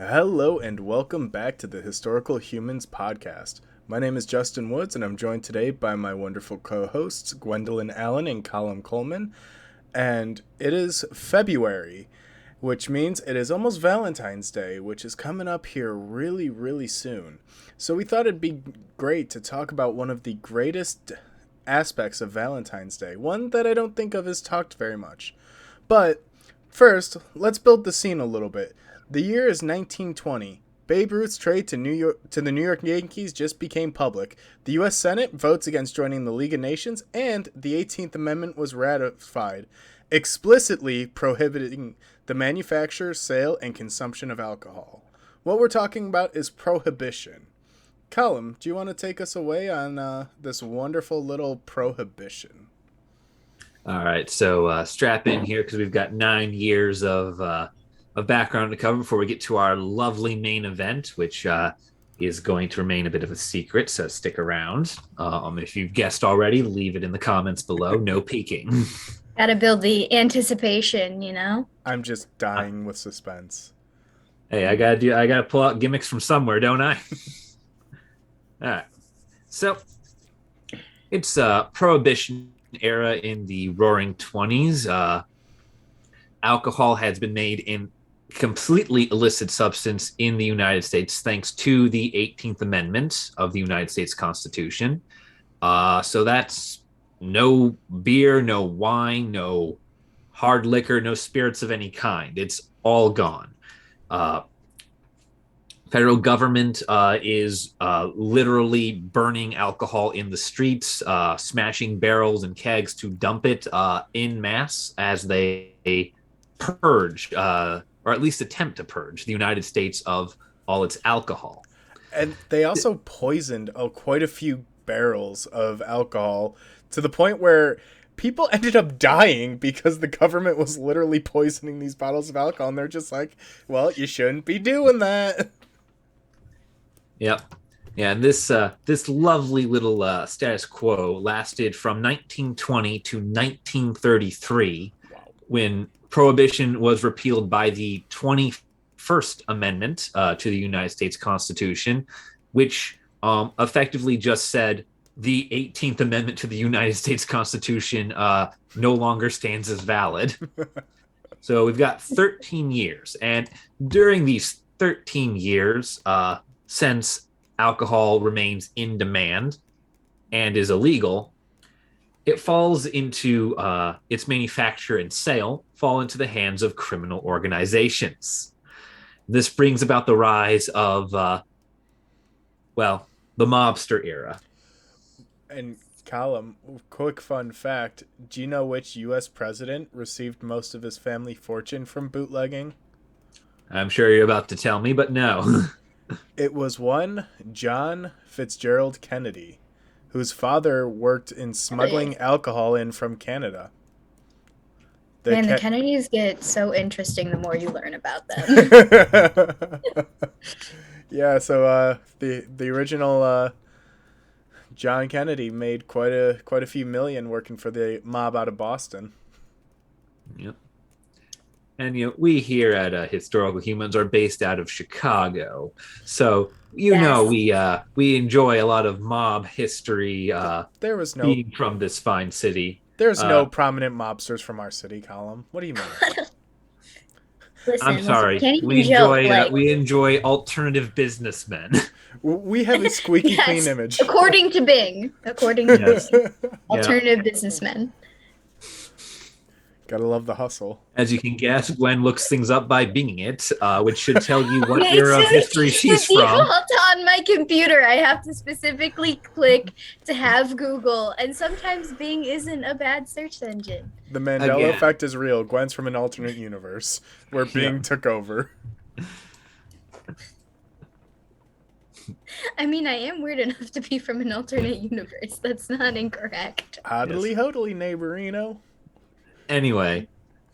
Hello and welcome back to the Historical Humans podcast. My name is Justin Woods and I'm joined today by my wonderful co-hosts Gwendolyn Allen and Colum Coleman. And it is February, which means it is almost Valentine's Day, which is coming up here really soon. So we thought it'd be great to talk about one of the greatest aspects of Valentine's Day, one that I don't think of as talked very much. But first, let's build the scene a little bit. The year is 1920. Babe Ruth's trade to the New York Yankees just became public. The U.S. Senate votes against joining the League of Nations, and the 18th Amendment was ratified, explicitly prohibiting the manufacture, sale, and consumption of alcohol. What we're talking about is Prohibition. Colum, do you want to take us away on this wonderful little Prohibition? All right, so strap in here because we've got 9 years of background to cover before we get to our lovely main event, which is going to remain a bit of a secret, so stick around. If you've guessed already, leave it in the comments below. No peeking. Gotta build the anticipation, you know? I'm just dying with suspense. Hey, I gotta pull out gimmicks from somewhere, don't I? All right, so it's Prohibition era in the Roaring 20s. Alcohol has been made in completely illicit substance in the United States thanks to the 18th Amendment of the United States Constitution. So that's no beer, no wine, no hard liquor, no spirits of any kind. It's all gone. Federal government is literally burning alcohol in the streets, smashing barrels and kegs to dump it en masse as they purge, or at least attempt to purge, the United States of all its alcohol. And they also poisoned quite a few barrels of alcohol to the point where people ended up dying because the government was literally poisoning these bottles of alcohol. And they're just like, well, you shouldn't be doing that. Yep. Yeah, and this lovely little status quo lasted from 1920 to 1933, when Prohibition was repealed by the 21st Amendment to the United States Constitution, which effectively just said the 18th Amendment to the United States Constitution no longer stands as valid. So we've got 13 years. And during these 13 years, since alcohol remains in demand and is illegal, it falls into its manufacture and sale fall into the hands of criminal organizations. This brings about the rise of, the mobster era. And Colum, quick fun fact, do you know which U.S. president received most of his family fortune from bootlegging? I'm sure you're about to tell me, but no. It was one John Fitzgerald Kennedy, whose father worked in smuggling alcohol in from Canada. The Kennedys get so interesting the more you learn about them. Yeah, so the original John Kennedy made quite a few million working for the mob out of Boston. Yep. And we here at Historical Humans are based out of Chicago, so yes. We enjoy a lot of mob history. There was no being from this fine city. There's no prominent mobsters from our city, Colum. What do you mean? I'm sorry. We enjoy alternative businessmen. We have a squeaky clean image. According to Bing. Alternative businessmen. Gotta love the hustle. As you can guess, Gwen looks things up by Binging it, which should tell you what era of history she's from. On my computer, I have to specifically click to have Google, and sometimes Bing isn't a bad search engine. The Mandela effect is real. Gwen's from an alternate universe where Bing took over. I mean, I am weird enough to be from an alternate universe. That's not incorrect. Hodily hodily, neighborino. Anyway,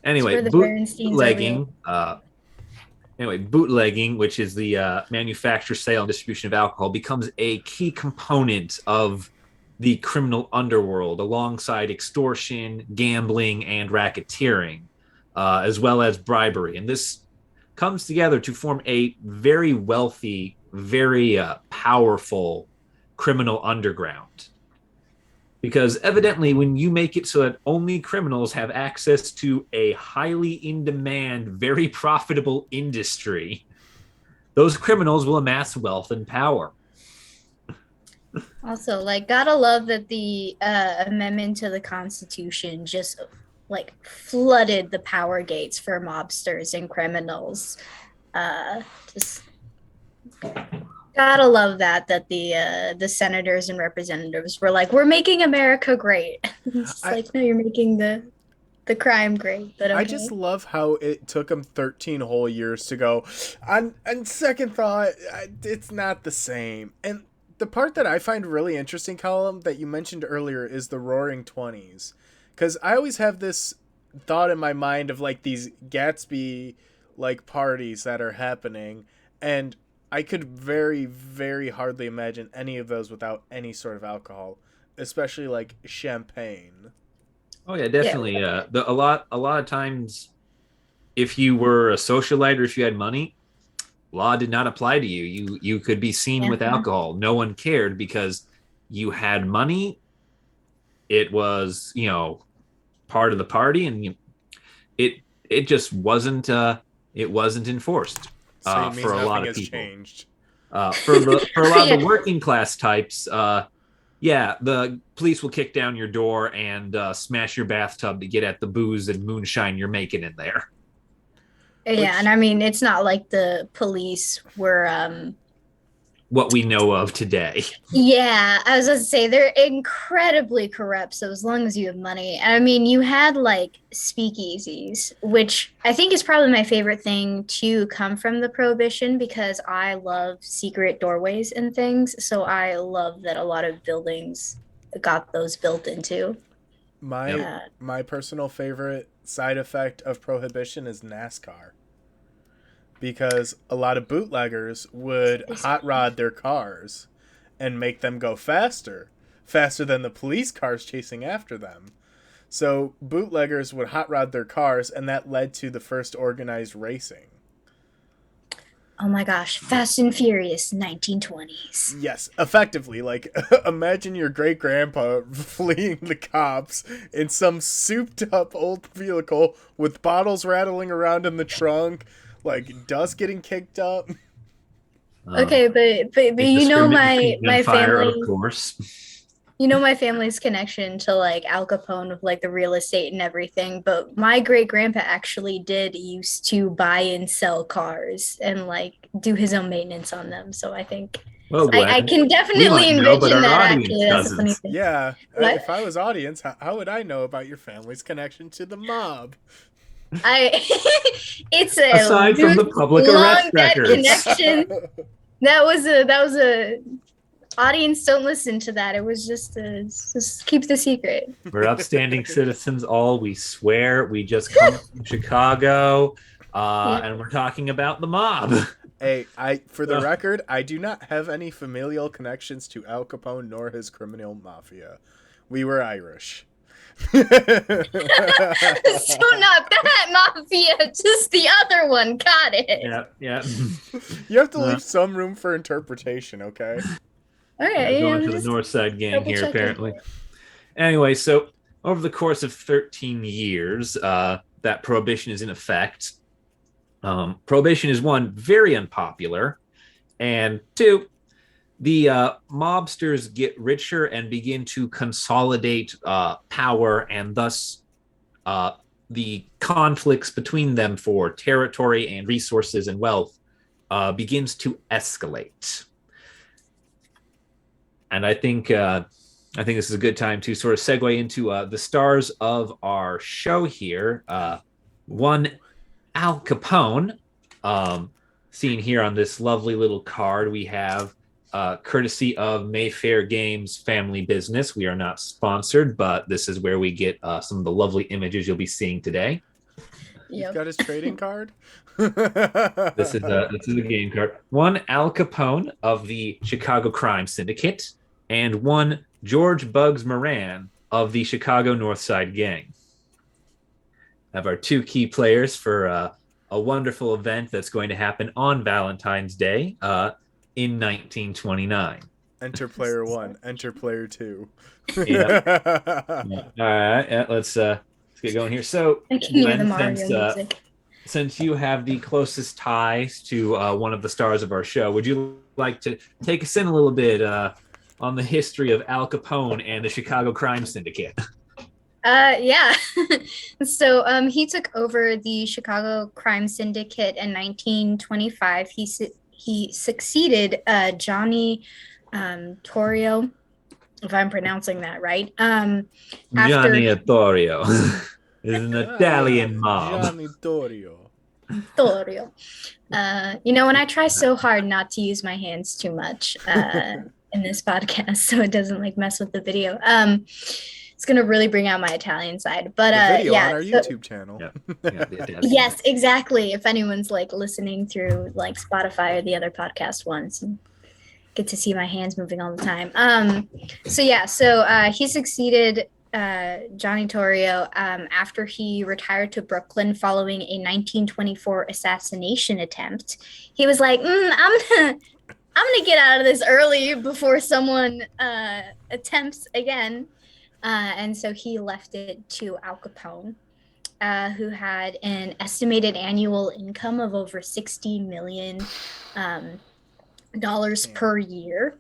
bootlegging. Bootlegging, which is the manufacture, sale, and distribution of alcohol, becomes a key component of the criminal underworld, alongside extortion, gambling, and racketeering, as well as bribery. And this comes together to form a very wealthy, very powerful criminal underground. Because evidently, when you make it so that only criminals have access to a highly in-demand, very profitable industry, those criminals will amass wealth and power. Also, like, gotta love that the amendment to the Constitution just like flooded the power gates for mobsters and criminals. Just gotta love that the senators and representatives were like, we're making America great. It's like, no, you're making the crime great. But okay. I just love how it took them 13 whole years to go. On second thought, it's not the same. And the part that I find really interesting, Colum, that you mentioned earlier is the Roaring Twenties. Because I always have this thought in my mind of like these Gatsby like parties that are happening, and I could very, very hardly imagine any of those without any sort of alcohol, especially like champagne. Oh yeah, definitely. Yeah. A lot of times, if you were a socialite or if you had money, law did not apply to you. You could be seen with alcohol. No one cared because you had money. It was, part of the party, and it just wasn't enforced for a lot of people. Changed. For a lot of the working class types, the police will kick down your door and smash your bathtub to get at the booze and moonshine you're making in there. Yeah, and I mean, it's not like the police were what we know of today. Yeah, I was going to say they're incredibly corrupt. So as long as you have money, I mean, you had like speakeasies, which I think is probably my favorite thing to come from the Prohibition, because I love secret doorways and things. So I love that a lot of buildings got those built into. My personal favorite side effect of Prohibition is NASCAR. Because a lot of bootleggers would hot rod their cars and make them go faster than the police cars chasing after them. So bootleggers would hot rod their cars, and that led to the first organized racing. Oh my gosh, Fast and Furious 1920s. Yes, effectively. Like, imagine your great-grandpa fleeing the cops in some souped-up old vehicle with bottles rattling around in the trunk, like dust getting kicked up. Okay, but you know my family, of course. You know my family's connection to like Al Capone with like the real estate and everything. But my great grandpa actually used to buy and sell cars and like do his own maintenance on them. So I think I can definitely envision that. Actually, that's a funny thing. Yeah, if I was audience, how would I know about your family's connection to the mob? It's a aside from the public arrest records. Connection. That was a audience. Don't listen to that. It was just keep the secret. We're upstanding citizens. We swear. We just come from Chicago, and we're talking about the mob. Hey, for the record, I do not have any familial connections to Al Capone nor his criminal mafia. We were Irish. So not that mafia, just the other one. Got it. Yeah. You have to leave some room for interpretation, okay? Okay. Going to the North Side gang here, apparently. Anyway, so over the course of 13 years, that Prohibition is in effect. Prohibition is, one, very unpopular, and two, the mobsters get richer and begin to consolidate power, and thus the conflicts between them for territory and resources and wealth begins to escalate. And I think this is a good time to sort of segue into the stars of our show here. One, Al Capone, seen here on this lovely little card we have. Courtesy of Mayfair Games Family Business. We are not sponsored, but this is where we get some of the lovely images you'll be seeing today. You've got his trading card? This is a game card. One, Al Capone of the Chicago Crime Syndicate, and one, George Bugs Moran of the Chicago North Side Gang. Have our two key players for a wonderful event that's going to happen on Valentine's Day in 1929. Enter player one. Enter player two. Yeah. Yeah. All right. Yeah, let's get going here. So, I can hear the Gwen, Mario music. since you have the closest ties to one of the stars of our show, would you like to take us in a little bit on the history of Al Capone and the Chicago Crime Syndicate? Yeah. So he took over the Chicago Crime Syndicate in 1925. He succeeded Johnny Torrio, if I'm pronouncing that right. Johnny After Torrio is an Italian mob. Johnny Torrio. Torrio. When I try so hard not to use my hands too much in this podcast, so it doesn't like mess with the video. It's gonna really bring out my Italian side. But the video yeah, on our YouTube channel. Yeah, yes, exactly. If anyone's like listening through like Spotify or the other podcast ones, and get to see my hands moving all the time. So he succeeded Johnny Torrio after he retired to Brooklyn following a 1924 assassination attempt. He was like, I'm gonna get out of this early before someone attempts again. And so he left it to Al Capone, who had an estimated annual income of over $60 million per year.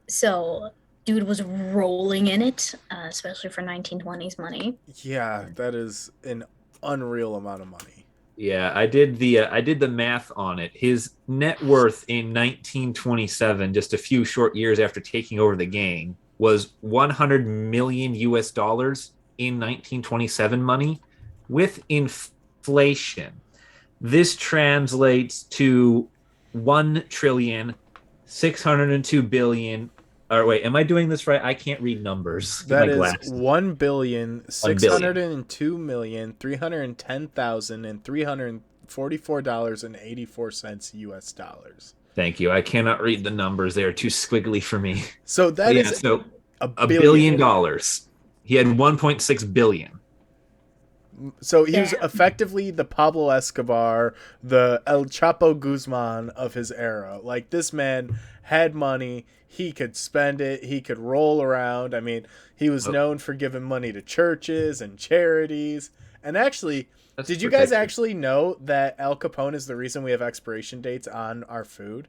So dude was rolling in it, especially for 1920s money. Yeah, that is an unreal amount of money. Yeah, I did the math on it. His net worth in 1927, just a few short years after taking over the gang, was $100 million in 1927 money. With inflation, this translates to 1,602,000,000,000. Or wait, am I doing this right? I can't read numbers. That is 1,602,310,344.84 US dollars. Thank you. I cannot read the numbers. They are too squiggly for me. So that is $1 billion. He had 1.6 billion. So he was effectively the Pablo Escobar, the El Chapo Guzman of his era. Like, this man had money. He could spend it. He could roll around. I mean, he was known for giving money to churches and charities. And actually, did you guys actually know that Al Capone is the reason we have expiration dates on our food?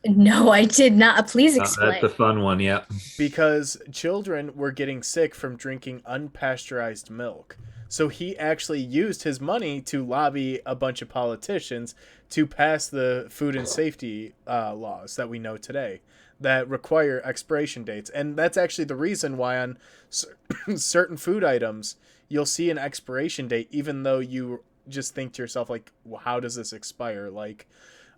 No, I did not. Please explain. That's a fun one, yeah. Because children were getting sick from drinking unpasteurized milk. So he actually used his money to lobby a bunch of politicians to pass the food and safety laws that we know today that require expiration dates. And that's actually the reason why on certain food items you'll see an expiration date, even though you just think to yourself, like, well, how does this expire? Like,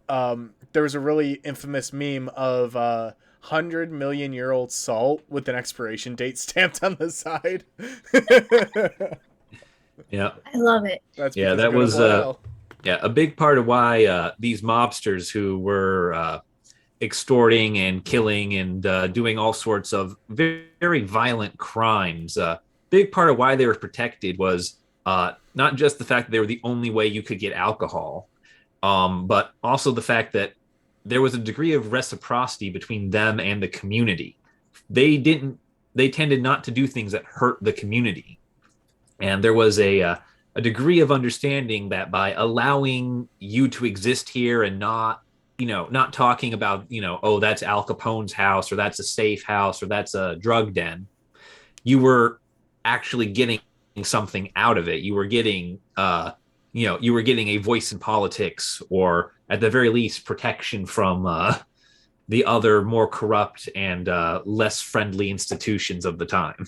there was a really infamous meme of 100 million year old salt with an expiration date stamped on the side. Yeah, I love it. That was a big part of why these mobsters who were extorting and killing and doing all sorts of very, very violent crimes. Big part of why they were protected was not just the fact that they were the only way you could get alcohol, but also the fact that there was a degree of reciprocity between them and the community. They tended not to do things that hurt the community. And there was a degree of understanding that by allowing you to exist here and not talking about, oh, that's Al Capone's house, or that's a safe house, or that's a drug den, you were actually getting something out of it. You were getting, you were getting a voice in politics, or at the very least, protection from the other more corrupt and less friendly institutions of the time.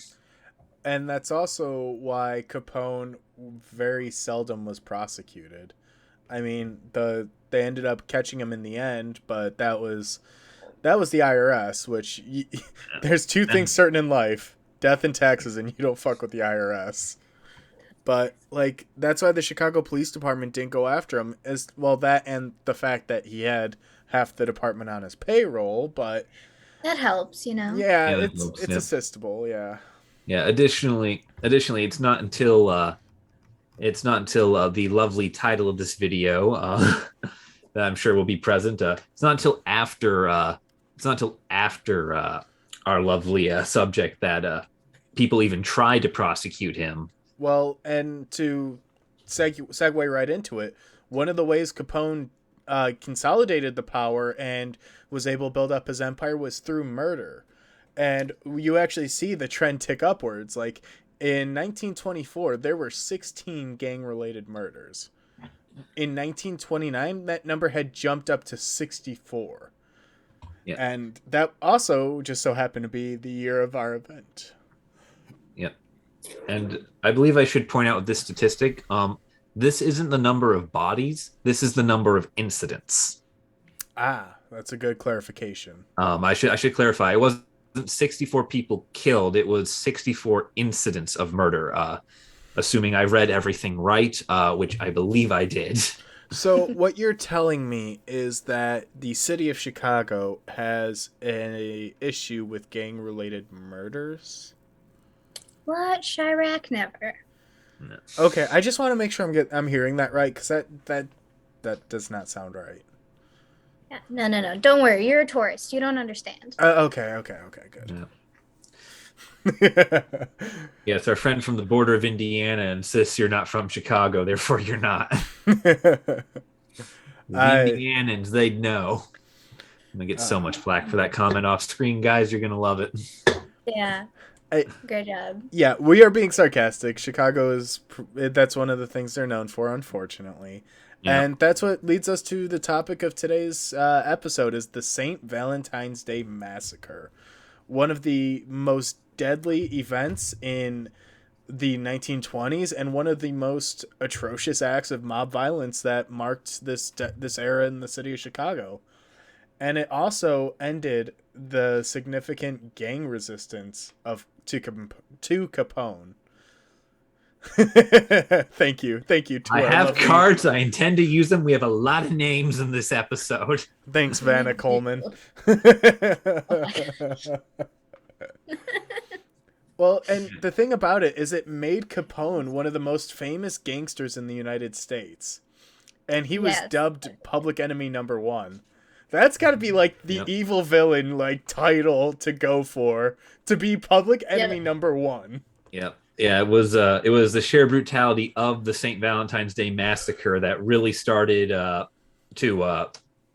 And that's also why Capone very seldom was prosecuted. I mean, they ended up catching him in the end, but that was the IRS, which there's two things certain in life: death and taxes, and you don't fuck with the IRS. But like, that's why the Chicago Police Department didn't go after him, as well, that and the fact that he had half the department on his payroll. But that helps, Yeah, it's assistable. Yeah. Yeah. Additionally, it's not until It's not until the lovely title of this video that I'm sure will be present. It's not until after our lovely subject that people even tried to prosecute him. Well, and to segue right into it, one of the ways Capone consolidated the power and was able to build up his empire was through murder. And you actually see the trend tick upwards. Like in 1924, there were 16 gang-related murders. In 1929, that number had jumped up to 64. Yeah. And that also just so happened to be the year of our event. Yep. And I believe I should point out this statistic. This isn't the number of bodies. This is the number of incidents. Ah, that's a good clarification. I should clarify. It wasn't 64 people killed. It was 64 incidents of murder. Assuming I read everything right, which I believe I did. So what you're telling me is that the city of Chicago has an issue with gang-related murders? What? Chirac never. No. Okay, I just want to make sure I'm hearing that right, because that does not sound right. Yeah, no. Don't worry. You're a tourist. You don't understand. Okay, good. Yeah. Yeah, it's our friend from the border of Indiana insists you're not from Chicago, therefore you're not. The Indianans, they'd know. I'm gonna get so much flack for that comment off screen, guys. You're gonna love it. Yeah. Great job. Yeah, we are being sarcastic. Chicago that's one of the things they're known for, unfortunately. Yeah. And that's what leads us to the topic of today's episode is the St. Valentine's Day Massacre. One of the most deadly events in the 1920s and one of the most atrocious acts of mob violence that marked this era in the city of Chicago. And it also ended the significant gang resistance to Capone. Thank you. I have cards. I intend to use them. We have a lot of names in this episode. Thanks, Vanna Coleman. Well, and the thing about it is it made Capone one of the most famous gangsters in the United States. And he was dubbed Public Enemy number 1. That's got to be like the evil villain like title to go for, to be Public Enemy number 1. Yep. Yeah, it was the sheer brutality of the St. Valentine's Day Massacre that really started to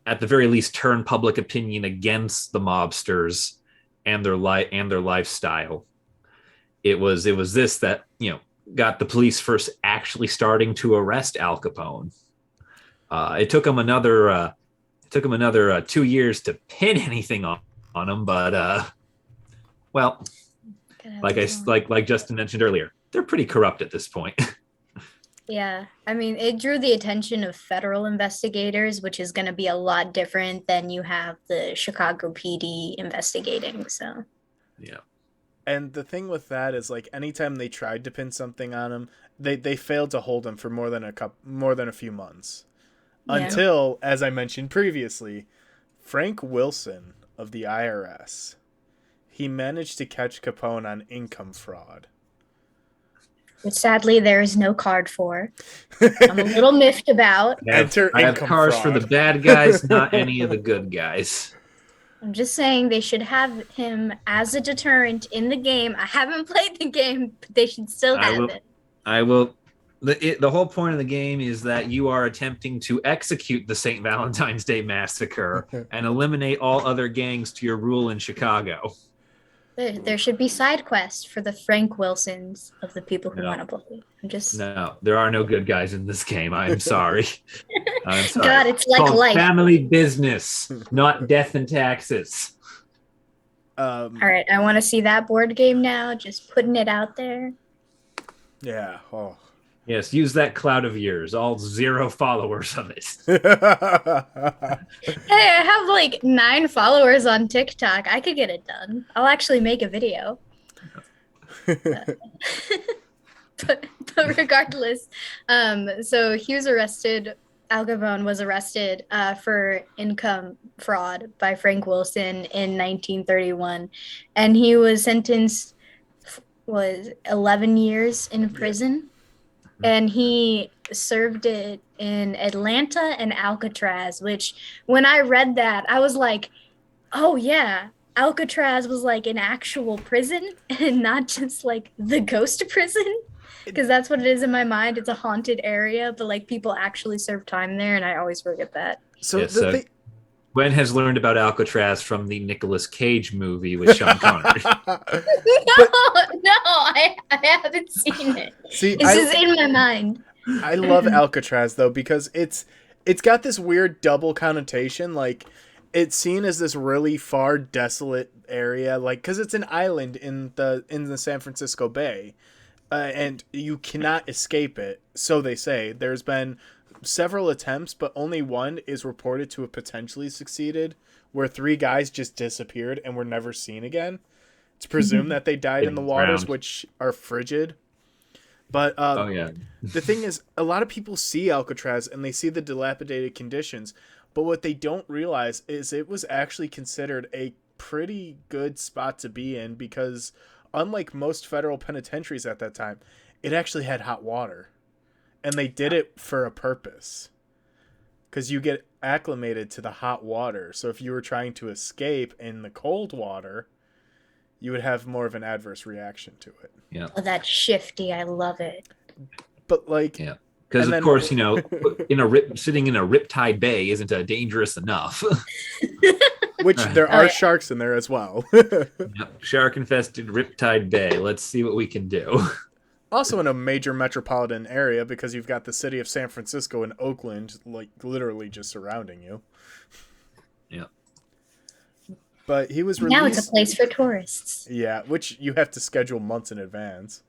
at the very least turn public opinion against the mobsters and their lifestyle. It was this that, got the police first actually starting to arrest Al Capone. It took them another 2 years to pin anything on him, but like Justin mentioned earlier, they're pretty corrupt at this point. Yeah, I mean, it drew the attention of federal investigators, which is going to be a lot different than you have the Chicago PD investigating. So, yeah. And the thing with that is, like, anytime they tried to pin something on him, they failed to hold him for more than a few months. Yeah. Until, as I mentioned previously, Frank Wilson of the IRS, he managed to catch Capone on income fraud. Which sadly there is no card for. I'm a little miffed about. I have cards for the bad guys, not any of the good guys. I'm just saying they should have him as a deterrent in the game. I haven't played the game, but they should still have it. I will. The whole point of the game is that you are attempting to execute the St. Valentine's Day Massacre and eliminate all other gangs to your rule in Chicago. There should be side quests for the Frank Wilsons of the people who want to play. No, there are no good guys in this game. I'm sorry. I'm sorry. God, it's like called life. Family business, not death and taxes. All right, I want to see that board game now. Just putting it out there. Yeah. Oh. Yes, use that cloud of yours. All 0 followers of it. Hey, I have like 9 followers on TikTok. I could get it done. I'll actually make a video. But regardless, so he was arrested. Al Capone was arrested for income fraud by Frank Wilson in 1931, and he was sentenced 11 years in prison. and he served it in Atlanta and Alcatraz, which when I read that, I was like, oh yeah, Alcatraz was like an actual prison and not just like the ghost prison. Because that's what it is in my mind. It's a haunted area, but like people actually serve time there, and I always forget that. So Yeah, so Gwen has learned about Alcatraz from the Nicolas Cage movie with Sean Connery. No, I haven't seen it. See, this is in my mind. I love Alcatraz though because it's got this weird double connotation. Like it's seen as this really far, desolate area, like because it's an island in the San Francisco Bay. And you cannot escape it, so they say. There's been several attempts, but only one is reported to have potentially succeeded, where 3 guys just disappeared and were never seen again. It's presumed that they died in the waters, which are frigid. But the thing is, a lot of people see Alcatraz and they see the dilapidated conditions, but what they don't realize is it was actually considered a pretty good spot to be in because unlike most federal penitentiaries at that time, it actually had hot water. And they did it for a purpose. Because you get acclimated to the hot water. So if you were trying to escape in the cold water, you would have more of an adverse reaction to it. Yeah. Oh, that's shifty. I love it. But like... Yeah. Because of course, sitting in a riptide bay isn't dangerous enough. Which there are sharks in there as well. Shark-infested Riptide Bay. Let's see what we can do. Also in a major metropolitan area because you've got the city of San Francisco and Oakland, like literally just surrounding you. Yeah. But he was released... Now it's a place for tourists. Yeah, which you have to schedule months in advance.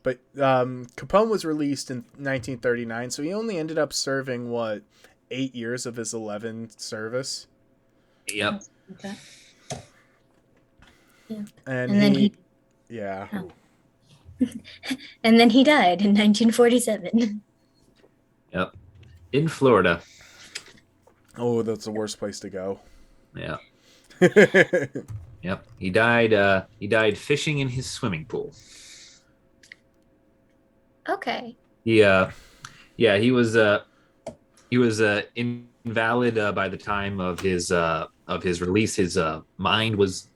But Capone was released in 1939, so he only ended up serving, 8 years of his 11 service? Yep. Okay. Yeah. And then he yeah. Oh. And then he died in 1947. Yep. In Florida. Oh, that's the worst place to go. Yeah. Yep. He died fishing in his swimming pool. Okay. He was invalid by the time of his release. His mind was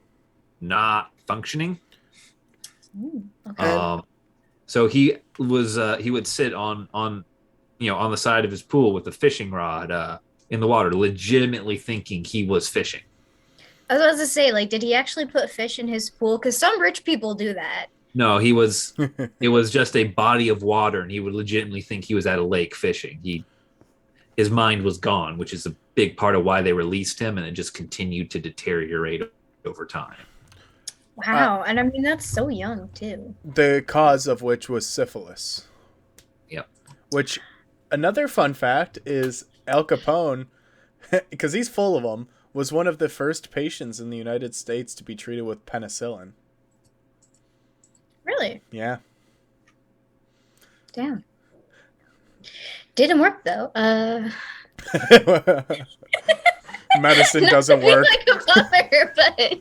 not functioning. Ooh, okay. So he would sit on the side of his pool with a fishing rod in the water, legitimately thinking he was fishing. I was about to say, like, did he actually put fish in his pool? Because some rich people do that. No, he was. It was just a body of water, and he would legitimately think he was at a lake fishing. His mind was gone, which is a big part of why they released him, and it just continued to deteriorate over time. Wow, and I mean that's so young too. The cause of which was syphilis. Yep. Which, another fun fact is Al Capone, because he's full of them, was one of the first patients in the United States to be treated with penicillin. Really? Yeah. Damn. Didn't work though. Medicine doesn't work. Like a bummer, but...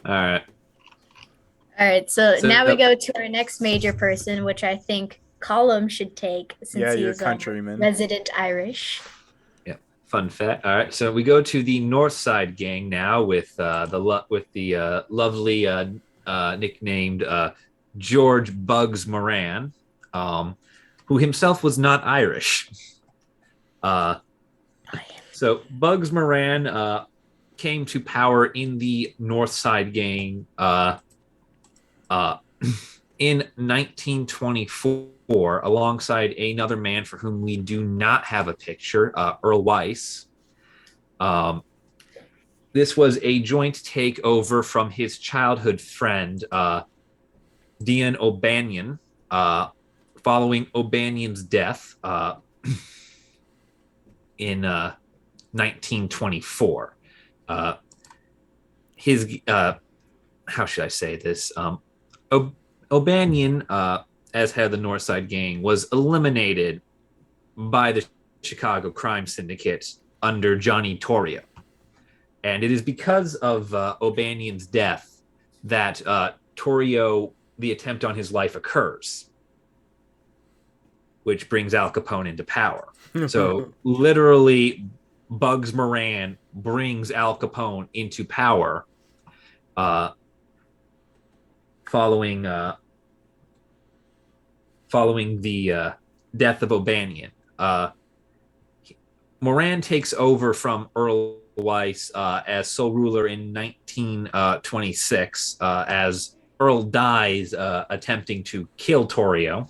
All right. So now we go to our next major person, which I think Colum should take since he's a countryman, resident Irish. Yeah. Fun fact. All right. So we go to the North Side Gang now with the lovely nicknamed George Bugs Moran, who himself was not Irish. So Bugs Moran came to power in the North Side Gang in 1924 alongside another man for whom we do not have a picture, Earl Weiss. This was a joint takeover from his childhood friend, Dian O'Banion, following O'Banion's death in 1924. How should I say this? O'Banion, as head of the North Side Gang, was eliminated by the Chicago crime syndicate under Johnny Torrio. And it is because of O'Banion's death that Torrio, the attempt on his life occurs. which brings Al Capone into power. So literally, Bugs Moran brings Al Capone into power, following the death of O'Banion. Moran takes over from Earl Weiss as sole ruler in 1926 as Earl dies attempting to kill Torrio.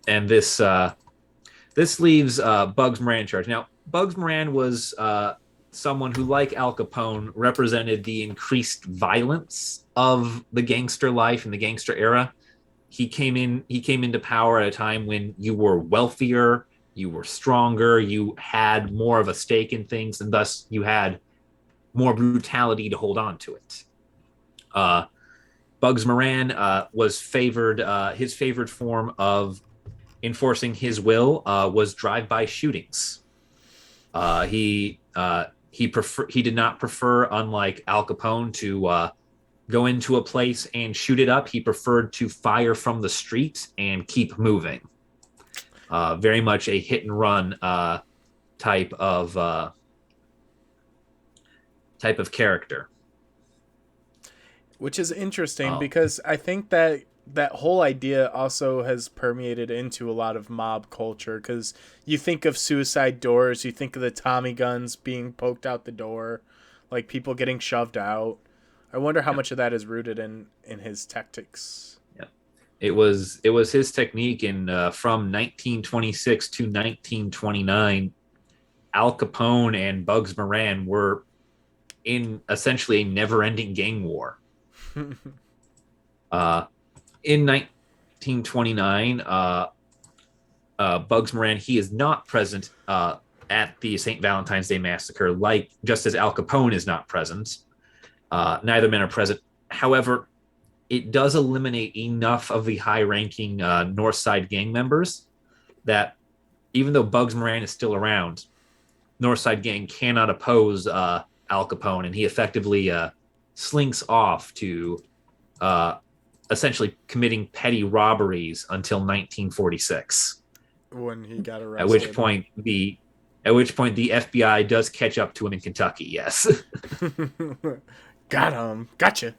And this leaves Bugs Moran in charge. Now, Bugs Moran was someone who, like Al Capone, represented the increased violence of the gangster life and the gangster era. He came into power at a time when you were wealthier, you were stronger, you had more of a stake in things, and thus you had more brutality to hold on to it. Bugs Moran was favored. His favored form of enforcing his will was drive-by shootings. He did not prefer, unlike Al Capone, to go into a place and shoot it up. He preferred to fire from the street and keep moving. Very much a hit and run type of character. Which is interesting because I think that whole idea also has permeated into a lot of mob culture, because you think of suicide doors, you think of the Tommy guns being poked out the door, like people getting shoved out. I wonder how much of that is rooted in his tactics. Yeah, it was his technique, and from 1926 to 1929, Al Capone and Bugs Moran were in essentially a never-ending gang war. In 1929, Bugs Moran, he is not present at the St. Valentine's Day Massacre, just as Al Capone is not present. Neither men are present. However, it does eliminate enough of the high-ranking North Side gang members that even though Bugs Moran is still around, North Side gang cannot oppose Al Capone, and he effectively slinks off to essentially committing petty robberies until 1946, when he got arrested. At which point the FBI does catch up to him in Kentucky. Yes. Got him. Gotcha.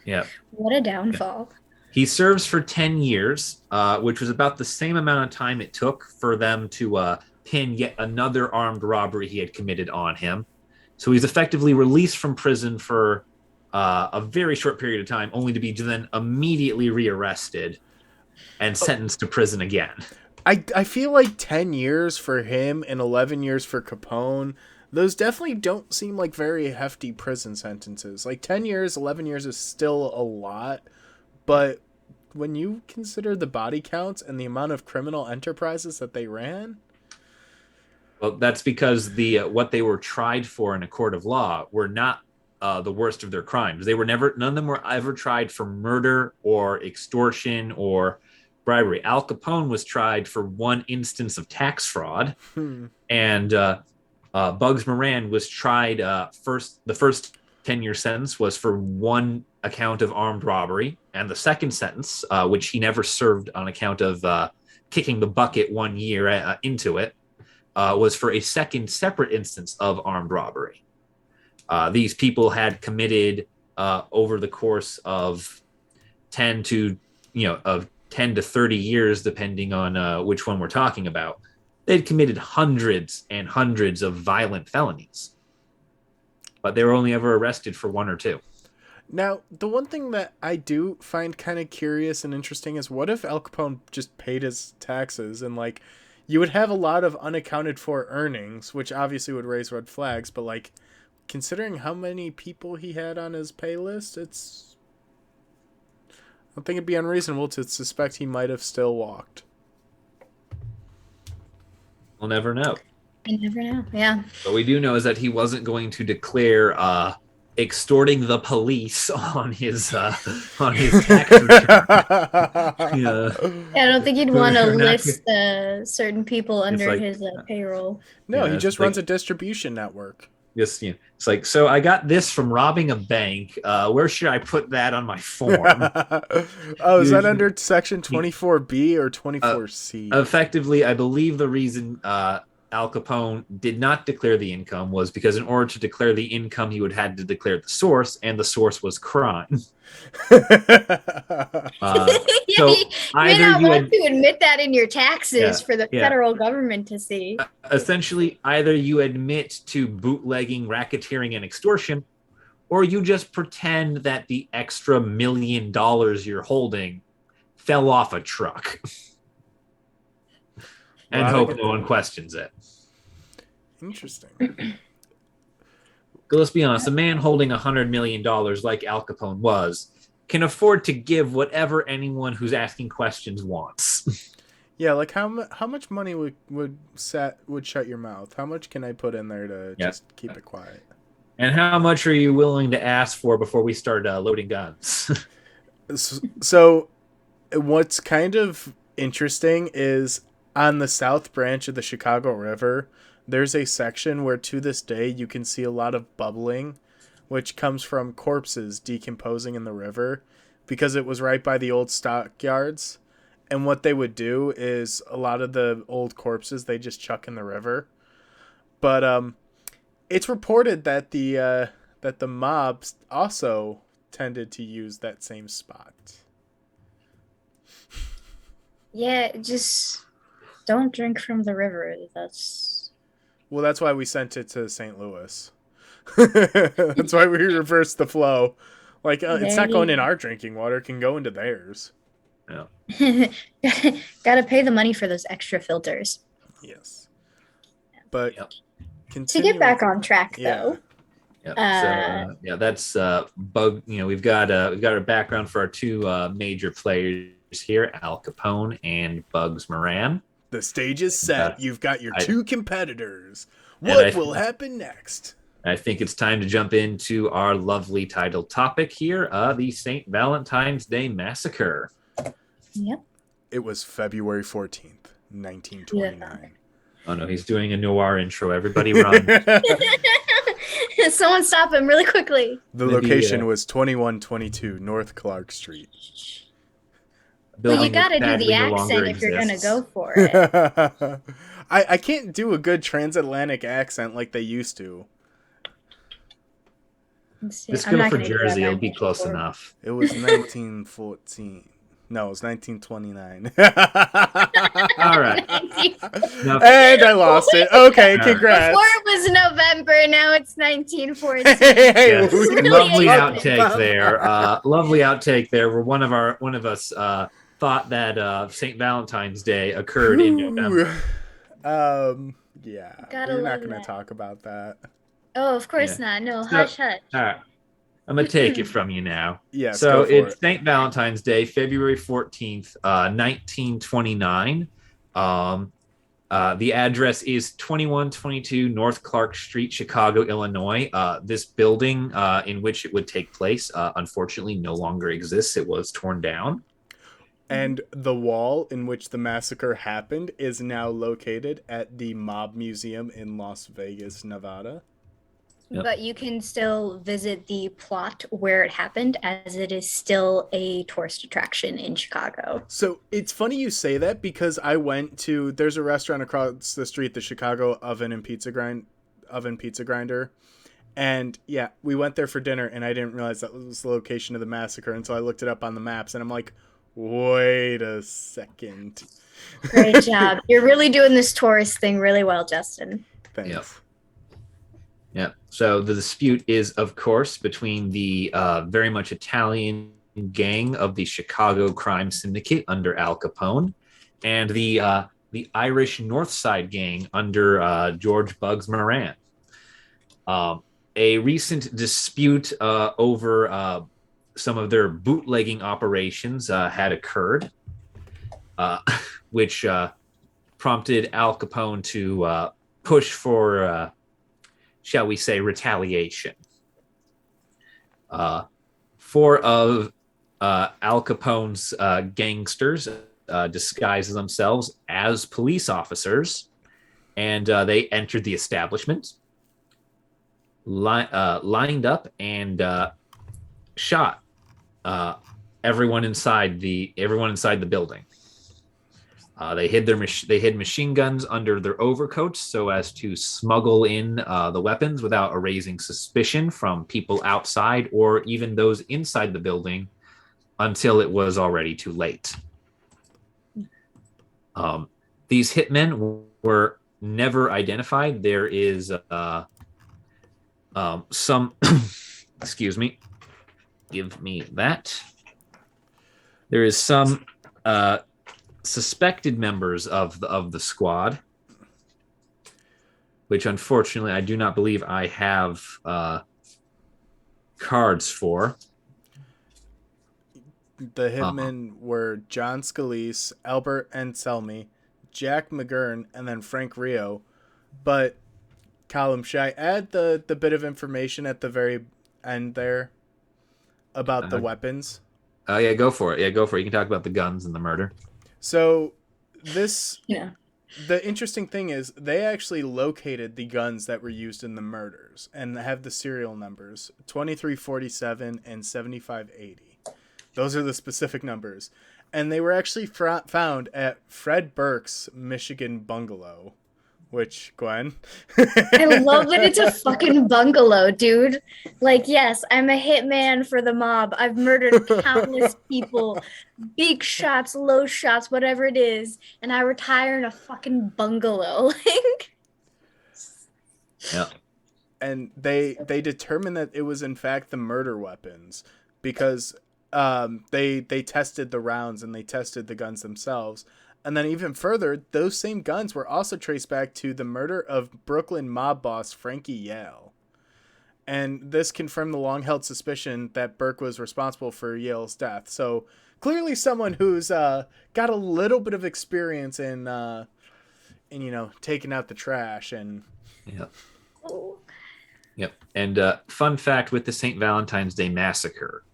Yeah. What a downfall. He serves for 10 years, which was about the same amount of time it took for them to pin yet another armed robbery he had committed on him. So he's effectively released from prison for a very short period of time, only to be then immediately rearrested and sentenced to prison again. I feel like 10 years for him and 11 years for Capone, those definitely don't seem like very hefty prison sentences. Like 10 years, 11 years is still a lot, but when you consider the body counts and the amount of criminal enterprises that they ran... Well, that's because what they were tried for in a court of law were not the worst of their crimes. None of them were ever tried for murder or extortion or bribery. Al Capone was tried for one instance of tax fraud, and Bugs Moran was tried the first 10-year sentence was for one account of armed robbery, and the second sentence, which he never served on account of kicking the bucket 1 year into it, was for a second separate instance of armed robbery. These people had committed over the course of 10 to 30 years, depending on which one we're talking about. They'd committed hundreds and hundreds of violent felonies, but they were only ever arrested for one or two. Now, the one thing that I do find kind of curious and interesting is, what if Al Capone just paid his taxes, and like you would have a lot of unaccounted for earnings, which obviously would raise red flags, but like considering how many people he had on his pay list, I don't think it'd be unreasonable to suspect he might have still walked. We'll never know. You never know, yeah. What we do know is that he wasn't going to declare extorting the police on his tax return. Yeah, I don't think you'd want to list certain people under his payroll. No, he just runs a distribution network. Just, it's like, so I got this from robbing a bank. Where should I put that on my form? Oh, is that under section 24B or 24C? Effectively, I believe the reason Al Capone did not declare the income was because in order to declare the income, he would have had to declare the source, and the source was crime. So You may either not you want to admit that in your taxes for the yeah. federal government to see. Essentially, either you admit to bootlegging, racketeering, and extortion, or you just pretend that the extra $1 million you're holding fell off a truck and hope no one questions it. Interesting. Let's be honest, a man holding $100 million like Al Capone was can afford to give whatever anyone who's asking questions wants. Yeah, like how much money would shut your mouth? How much can I put in there to just keep it quiet? And how much are you willing to ask for before we start loading guns? So what's kind of interesting is on the south branch of the Chicago River, there's a section where to this day you can see a lot of bubbling, which comes from corpses decomposing in the river because it was right by the old stockyards. And what they would do is a lot of the old corpses they just chuck in the river. But it's reported that the mob also tended to use that same spot. Yeah, just don't drink from the river. That's why we sent it to St. Louis. That's why we reversed the flow. Like, it's not going in our drinking water. It can go into theirs. Yeah. Gotta pay the money for those extra filters. Yes. But to get back on track, though. Yeah. So that's Bug. We've got our background for our two major players here, Al Capone and Bugs Moran. The stage is set. You've got your two competitors. What will happen next? I think it's time to jump into our lovely title topic here, the St. Valentine's Day Massacre. Yep. It was February 14th, 1929. Yeah. Oh, no, he's doing a noir intro. Everybody run. Someone stop him really quickly. The location was 2122 North Clark Street. Well, you got to do the accent if you're going to go for it. I can't do a good transatlantic accent like they used to. Just go for Jersey. It'll be close enough. It was 1914. No, it was 1929. All right. And I lost it. Okay, congrats. Before it was November, now it's 1914. Yes. Lovely outtake there. Lovely outtake there. Where one of us thought that St. Valentine's Day occurred in November. Yeah. We're not going to talk about that. Oh, of course not. No, hush. All right. I'm going to take it from you now. Yes. So it's St. Valentine's Day, February 14th, 1929. The address is 2122 North Clark Street, Chicago, Illinois. This building in which it would take place, unfortunately, no longer exists. It was torn down. And the wall in which the massacre happened is now located at the Mob Museum in Las Vegas, Nevada. Yep. But you can still visit the plot where it happened, as it is still a tourist attraction in Chicago. So it's funny you say that, because I went to, there's a restaurant across the street, the Chicago Oven Pizza Grinder. And yeah, we went there for dinner, and I didn't realize that was the location of the massacre until I looked it up on the maps, and I'm like, wait a second. Great job. You're really doing this tourist thing really well, Justin. Thanks. Yep. Yeah. So the dispute is, of course, between the very much Italian gang of the Chicago crime syndicate under Al Capone and the Irish North Side gang under George Bugs Moran. A recent dispute over some of their bootlegging operations had occurred, which prompted Al Capone to push for shall we say, retaliation. Four of Al Capone's gangsters disguised themselves as police officers, and they entered the establishment. lined up and shot everyone inside the building. They hid machine guns under their overcoats so as to smuggle in the weapons without arousing suspicion from people outside or even those inside the building until it was already too late. These hitmen were never identified. There is some excuse me, give me that. There is some suspected members of the squad, which unfortunately I do not believe I have cards for. The hitmen were John Scalise, Albert Anselmi, Jack McGurn, and then Frank Rio. But, Colum, should I add the bit of information at the very end there about the weapons? Oh, yeah, go for it. Yeah, go for it. You can talk about the guns and the murder. So, the interesting thing is they actually located the guns that were used in the murders and have the serial numbers 2347 and 7580. Those are the specific numbers. And they were actually found at Fred Burke's Michigan bungalow. Which, Gwen? I love that it's a fucking bungalow, dude. Like, yes, I'm a hitman for the mob. I've murdered countless people. Big shots, low shots, whatever it is. And I retire in a fucking bungalow. Yeah. And they determined that it was, in fact, the murder weapons. Because they tested the rounds and they tested the guns themselves. And then even further, those same guns were also traced back to the murder of Brooklyn mob boss Frankie Yale. And this confirmed the long-held suspicion that Burke was responsible for Yale's death. So clearly someone who's got a little bit of experience in taking out the trash. And Yep. Yep. And fun fact with the St. Valentine's Day Massacre,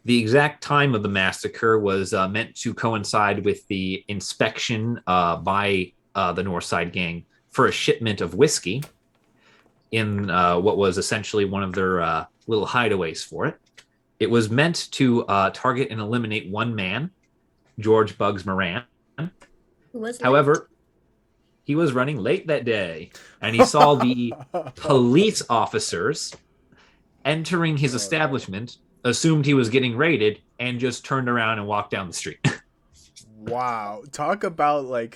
the exact time of the massacre was meant to coincide with the inspection by the Northside Gang for a shipment of whiskey in what was essentially one of their little hideaways for it. It was meant to target and eliminate one man, George Bugs Moran. However, he was running late that day, and he saw the police officers entering his establishment, assumed he was getting raided, and just turned around and walked down the street. Wow. Talk about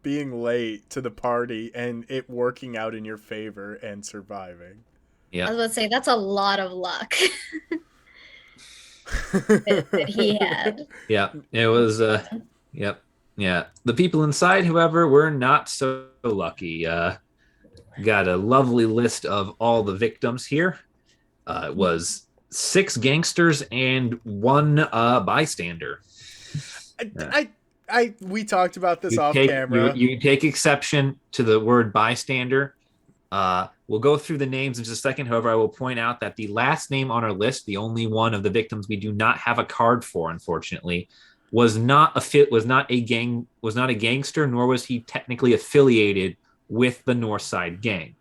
being late to the party and it working out in your favor and surviving. Yeah. I was about to say, that's a lot of luck that he had. Yeah, it was, yep. Yeah. The people inside, however, were not so lucky. Got a lovely list of all the victims here. It was 6 gangsters and 1 bystander. We talked about this off camera. You take exception to the word bystander. We'll go through the names in just a second. However, I will point out that the last name on our list, the only one of the victims we do not have a card for, unfortunately, was not a gangster, nor was he technically affiliated with the Northside Gang.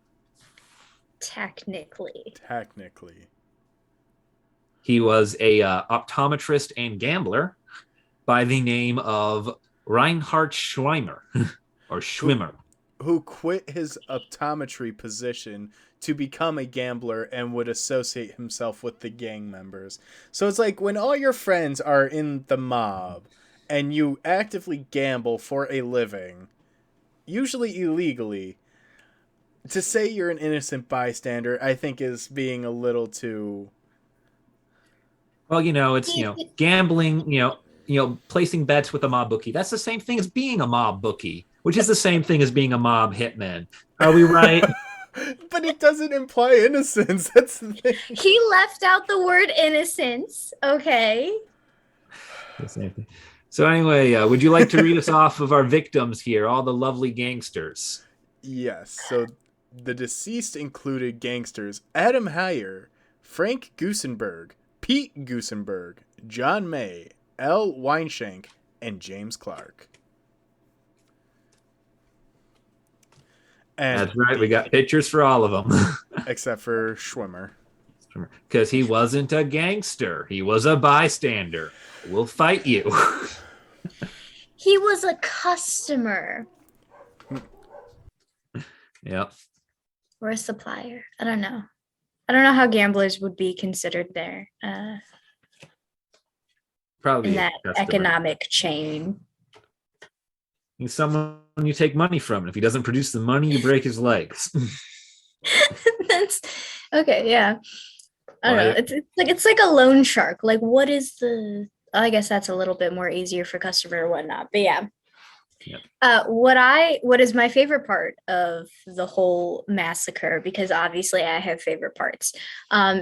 Technically. He was a optometrist and gambler by the name of Reinhard Schwimmer, or Schwimmer. Who quit his optometry position to become a gambler and would associate himself with the gang members. So it's like when all your friends are in the mob and you actively gamble for a living, usually illegally, to say you're an innocent bystander, I think is being a little too... Well, it's, gambling, placing bets with a mob bookie. That's the same thing as being a mob bookie, which is the same thing as being a mob hitman. Are we right? But it doesn't imply innocence. That's the thing. He left out the word innocence. Okay. The same thing. So anyway, would you like to read us off of our victims here, all the lovely gangsters? Yes. So the deceased included gangsters Adam Heyer, Frank Gusenberg, Pete Gusenberg, John May, L. Weinshank, and James Clark. And that's right. We got pictures for all of them. Except for Schwimmer. Because he wasn't a gangster. He was a bystander. We'll fight you. He was a customer. Yep. Or a supplier. I don't know. I don't know how gamblers would be considered there. Probably in that economic chain. He's someone you take money from. And if he doesn't produce the money, you break his legs. That's okay. Yeah. I don't know. It's like a loan shark. Like, what is the? I guess that's a little bit more easier for customer or whatnot. But yeah. Yep. What is my favorite part of the whole massacre, because obviously I have favorite parts,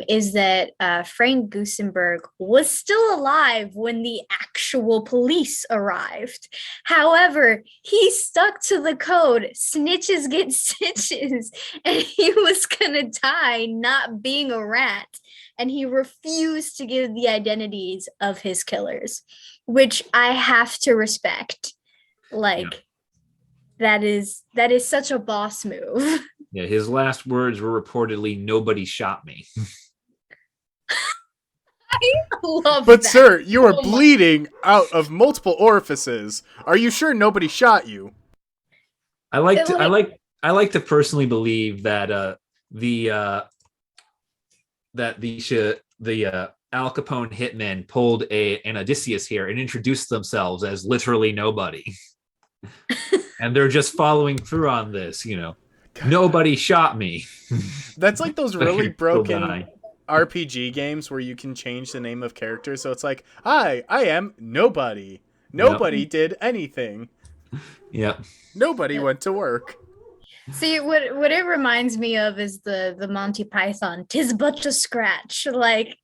is that Frank Gusenberg was still alive when the actual police arrived. However, he stuck to the code, snitches get stitches, and he was gonna die not being a rat, and he refused to give the identities of his killers, which I have to respect. Like, that is such a boss move. Yeah, his last words were reportedly, "Nobody shot me." I love but that. Sir, you are bleeding out of multiple orifices. Are you sure nobody shot you? I like to personally believe that the Al Capone hitmen pulled an Odysseus here and introduced themselves as literally nobody. And they're just following through on this, Nobody shot me. That's like those really broken RPG games where you can change the name of characters. So it's like, I am nobody. Nobody did anything. Yep. Nobody went to work. See, what it reminds me of is the Monty Python, "'Tis but a scratch." Like,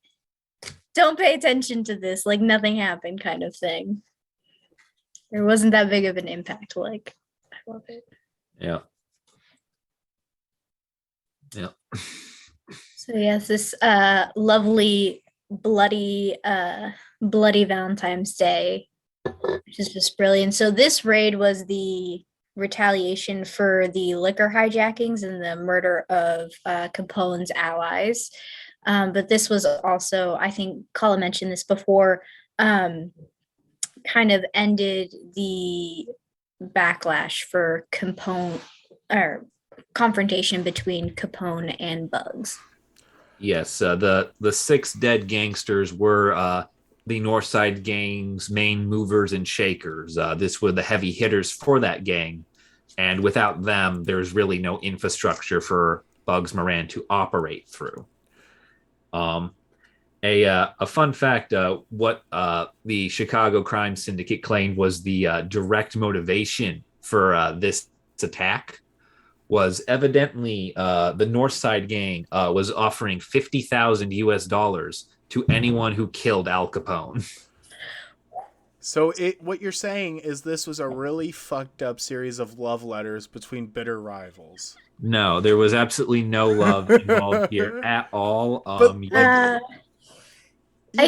don't pay attention to this, like nothing happened kind of thing. There wasn't that big of an impact. Like, I love it. Yeah. Yeah. So yes, this lovely bloody Valentine's Day, which is just brilliant. So this raid was the retaliation for the liquor hijackings and the murder of Capone's allies. But this was also, I think Colum mentioned this before, kind of ended the backlash for Capone, or confrontation between Capone and Bugs. Yes, the 6 dead gangsters were the Northside Gang's main movers and shakers. This were the heavy hitters for that gang, and without them, there's really no infrastructure for Bugs Moran to operate through. A fun fact, what the Chicago crime syndicate claimed was the direct motivation for this attack was evidently the Northside Gang was offering $50,000 to anyone who killed Al Capone. So what you're saying is this was a really fucked up series of love letters between bitter rivals. No, there was absolutely no love involved here at all. I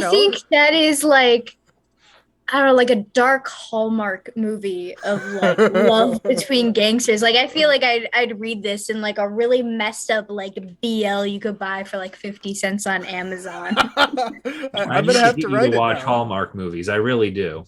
think that is like, I don't know, like a dark Hallmark movie of like love between gangsters. Like, I feel like I'd read this in like a really messed up like BL you could buy for like 50 cents on Amazon. I'm gonna have to write to watch Hallmark movies. I really do.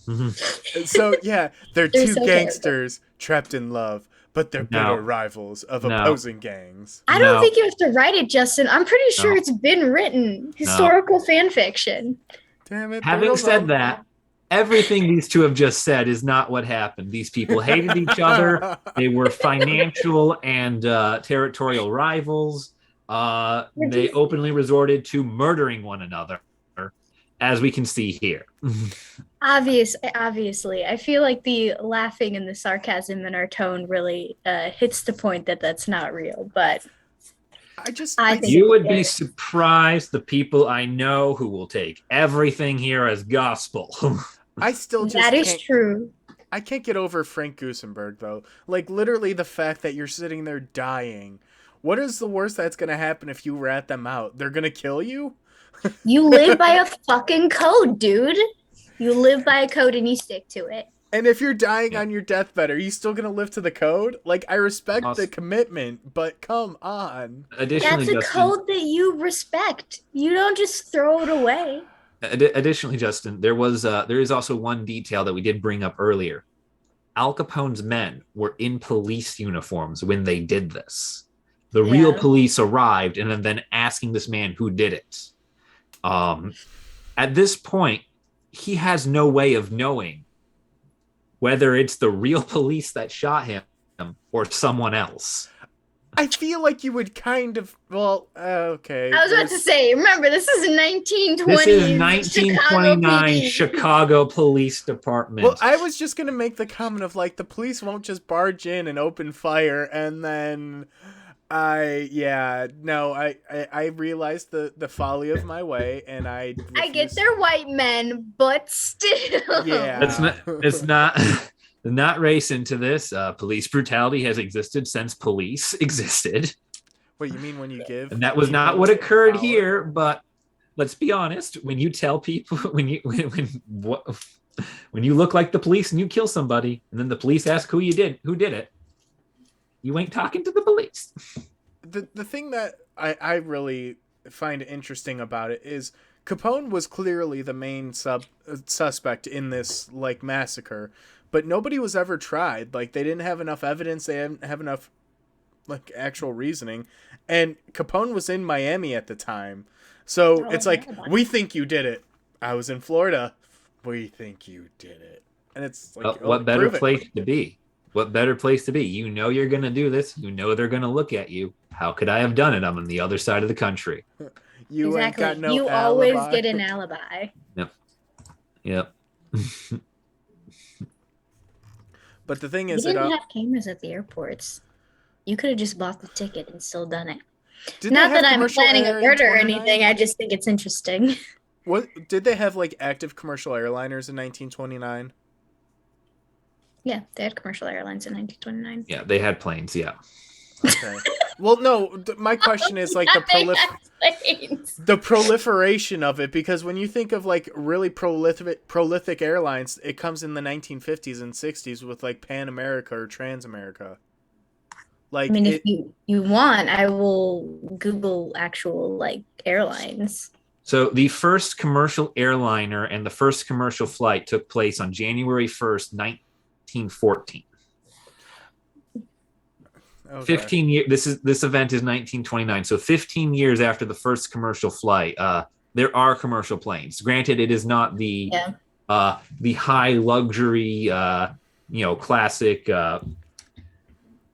So yeah, they're two gangsters trapped in love, but they're bitter rivals of opposing gangs. I don't think you have to write it, Justin. I'm pretty sure it's been written. Historical fan fiction. Damn it. Having said that, everything these two have just said is not what happened. These people hated each other. They were financial and territorial rivals. They openly resorted to murdering one another, as we can see here. Obviously, I feel like the laughing and the sarcasm in our tone really hits the point that that's not real. But I think you would be surprised the people I know who will take everything here as gospel. I still just that is true. I can't get over Frank Gusenberg though. Like, literally the fact that you're sitting there dying. What is the worst that's gonna happen if you rat them out? They're gonna kill you? You live by a fucking code, dude. You live by a code and you stick to it. And if you're dying on your deathbed, are you still going to live to the code? Like, I respect the commitment, but come on. Additionally, That's a Justin, code that you respect. You don't just throw it away. Additionally, Justin, there is also one detail that we did bring up earlier. Al Capone's men were in police uniforms when they did this. The real police arrived and then asking this man who did it. At this point, he has no way of knowing whether it's the real police that shot him or someone else. I feel like you would kind of, okay. I was about to say, remember, this is 1920. This is 1929 Chicago Police Department. Well, I was just going to make the comment of, like, the police won't just barge in and open fire, and then I realized the folly of my way, and I get they're white men, but still. Yeah. It's not race into this. Police brutality has existed since police existed. Wait, you mean when you give? And that was not what occurred here, but let's be honest. When you tell people, when you look like the police and you kill somebody, and then the police ask who did it, you ain't talking to the police. The thing that I really find interesting about it is Capone was clearly the main suspect in this, like, massacre, but nobody was ever tried. Like, they didn't have enough evidence. They didn't have enough, like, actual reasoning. And Capone was in Miami at the time. So it's like, we think you did it. I was in Florida. We think you did it. And it's like, what better place to be? What better place to be? You know you're going to do this. You know they're going to look at you. How could I have done it? I'm on the other side of the country. You ain't got no You alibi. always get an alibi. Yep. But the thing is, you didn't have cameras at the airports. You could have just bought the ticket and still done it. Not that I'm planning a murder or anything. I just think it's interesting. What did they have, like, active commercial airliners in 1929? Yeah, they had commercial airlines in 1929. Yeah, they had planes. Yeah. Okay. Well, no, my question is, like, the proliferation of it, because when you think of, like, really prolific airlines, it comes in the 1950s and 60s with, like, Pan America or Trans America. Like, I mean, if you want, I will Google actual, like, airlines. So the first commercial airliner and the first commercial flight took place on January 1st, 1914. Okay. 15 years. This event is 1929. So 15 years after the first commercial flight, there are commercial planes. Granted, it is not the high luxury, classic.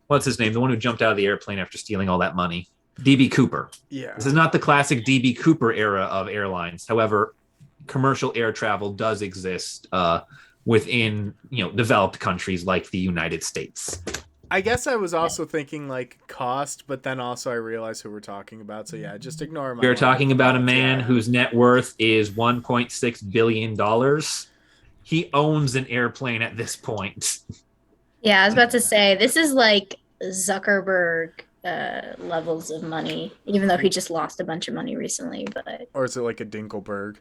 What's his name? The one who jumped out of the airplane after stealing all that money. D.B. Cooper. Yeah. This is not the classic D.B. Cooper era of airlines. However, commercial air travel does exist within developed countries like the United States. I guess I was also thinking, like, cost, but then also I realized who we're talking about. So yeah, just ignore my. We're talking about a man whose net worth is $1.6 billion. He owns an airplane at this point. Yeah, I was about to say, this is like Zuckerberg levels of money, even though he just lost a bunch of money recently. But or is it like a Dinkelberg?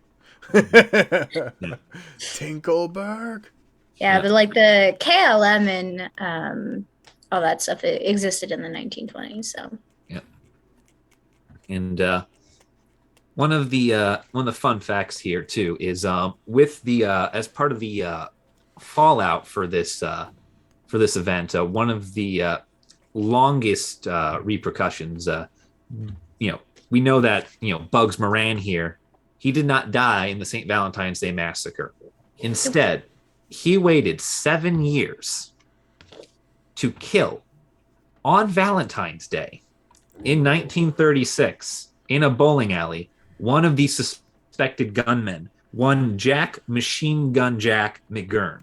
Dinkelberg. Yeah, but like the KLM and all that stuff, it existed in the 1920s. So yeah, and one of the fun facts here too is with the as part of the fallout for this event, one of the longest repercussions. We know that Bugs Moran here, he did not die in the St. Valentine's Day Massacre. Instead, he waited 7 years to kill on Valentine's Day in 1936 in a bowling alley one of the suspected gunmen, one Machine Gun Jack McGurn,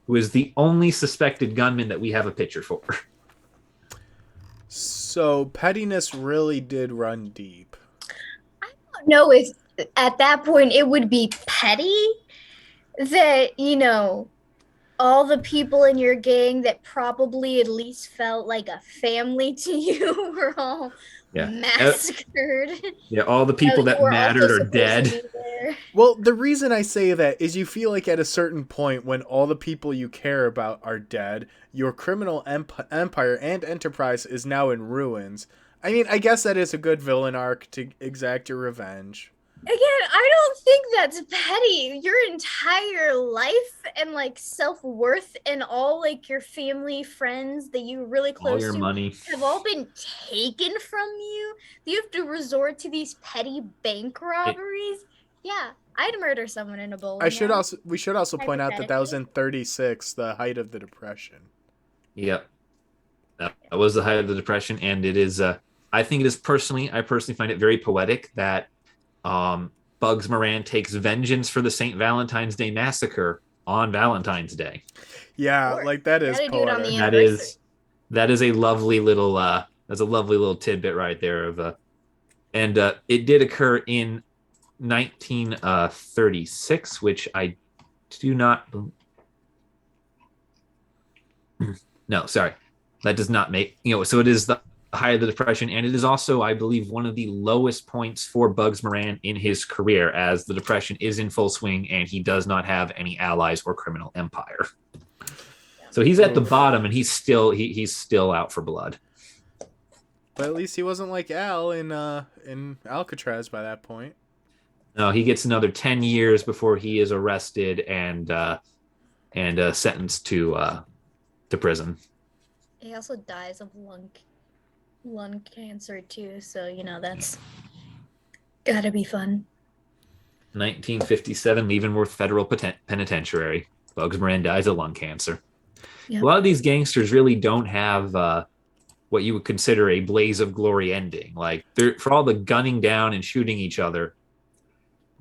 who is the only suspected gunman that we have a picture for. So pettiness really did run deep. I don't know if at that point it would be petty that, all the people in your gang that probably at least felt like a family to you were all Yeah. massacred. Yeah, all the people You that were also mattered are supposed to dead. be there. Well, the reason I say that is you feel like at a certain point when all the people you care about are dead, your criminal empire and enterprise is now in ruins. I mean, I guess that is a good villain arc to exact your revenge. Again, I don't think that's petty. Your entire life and like self-worth and all like your family, friends that you're really All close your to money. have all been taken from you. You have to resort to these petty bank robberies. Yeah, I'd murder someone in a bowling alley. We should also point out that was Hypothetically. in 36, the height of the Depression. Yep. That was the height of the Depression, and it is. I think it is I personally find it very poetic that Bugs Moran takes vengeance for the St. Valentine's Day Massacre on Valentine's Day. Yeah, like that is Gotta do it on the poetic. anniversary. That is a lovely little tidbit right there of and it did occur in 1936, which I do not. No, sorry, that does not make So it is the height of the Depression, and it is also, I believe, one of the lowest points for Bugs Moran in his career, as the Depression is in full swing, and he does not have any allies or criminal empire. So he's at the bottom, and he's still out for blood. But at least he wasn't like Al in Alcatraz by that point. No, he gets another 10 years before he is arrested and sentenced to prison. He also dies of lung cancer too, so that's gotta be fun. 1957, Leavenworth Federal Penitentiary. Bugs Moran dies of lung cancer. Yep. A lot of these gangsters really don't have what you would consider a blaze of glory ending. Like, for all the gunning down and shooting each other,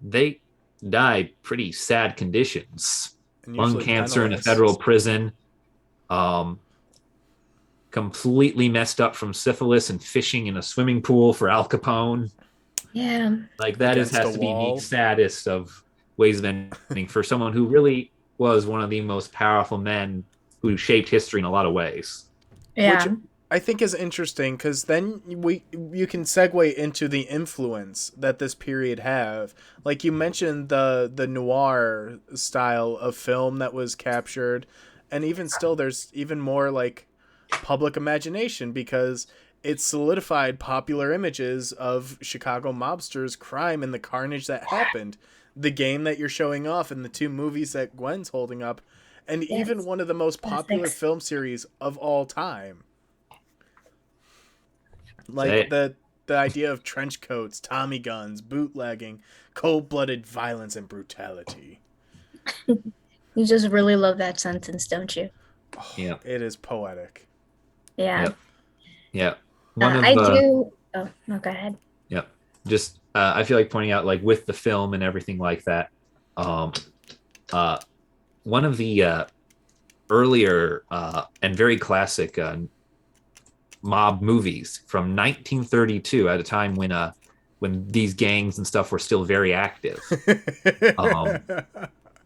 they die pretty sad conditions. Lung cancer penniless. in a federal prison. Completely messed up from syphilis and fishing in a swimming pool for Al Capone. Yeah. Like, that has to be the saddest of ways of ending for someone who really was one of the most powerful men who shaped history in a lot of ways. Yeah. Which I think is interesting, because then you can segue into the influence that this period have. Like you mentioned the noir style of film that was captured, and even still there's even more like public imagination, because it solidified popular images of Chicago mobsters, crime, and the carnage that happened. The game that you're showing off in the two movies that Gwen's holding up, and even one of the most popular film series of all time. Like the idea of trench coats, Tommy guns, bootlegging, cold-blooded violence and brutality. You just really love that sentence, don't you? Oh, yeah. It is poetic. Yeah. Yeah. I do. Oh, no, go ahead. Yep. Just I feel like pointing out, like, with the film and everything like that, one of the earlier and very classic mob movies from 1932, at a time when these gangs and stuff were still very active,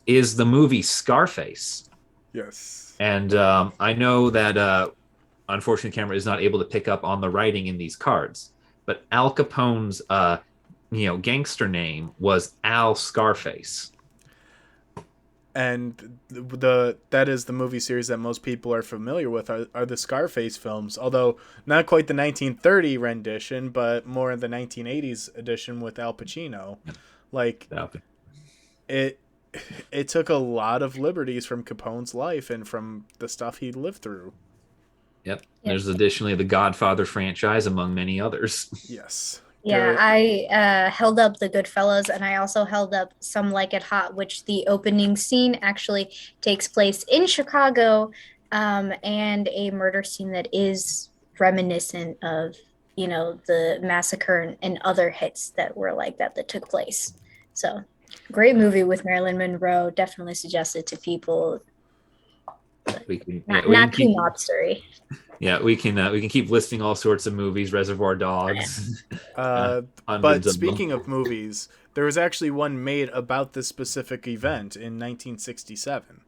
is the movie Scarface. Yes. And I know that unfortunately, camera is not able to pick up on the writing in these cards, but Al Capone's gangster name was Al Scarface. And that is the movie series that most people are familiar with are the Scarface films, although not quite the 1930 rendition, but more the 1980s edition with Al Pacino. Like, it took a lot of liberties from Capone's life and from the stuff he lived through. Yep. There's additionally the Godfather franchise, among many others. Yes. Yeah, I held up the Goodfellas, and I also held up Some Like It Hot, which the opening scene actually takes place in Chicago, and a murder scene that is reminiscent of, the massacre and other hits that were like that took place. So, great movie with Marilyn Monroe. Definitely suggested to people. Not too mobstery. Yeah, we can keep listing all sorts of movies, Reservoir Dogs. But speaking of movies, there was actually one made about this specific event in 1967.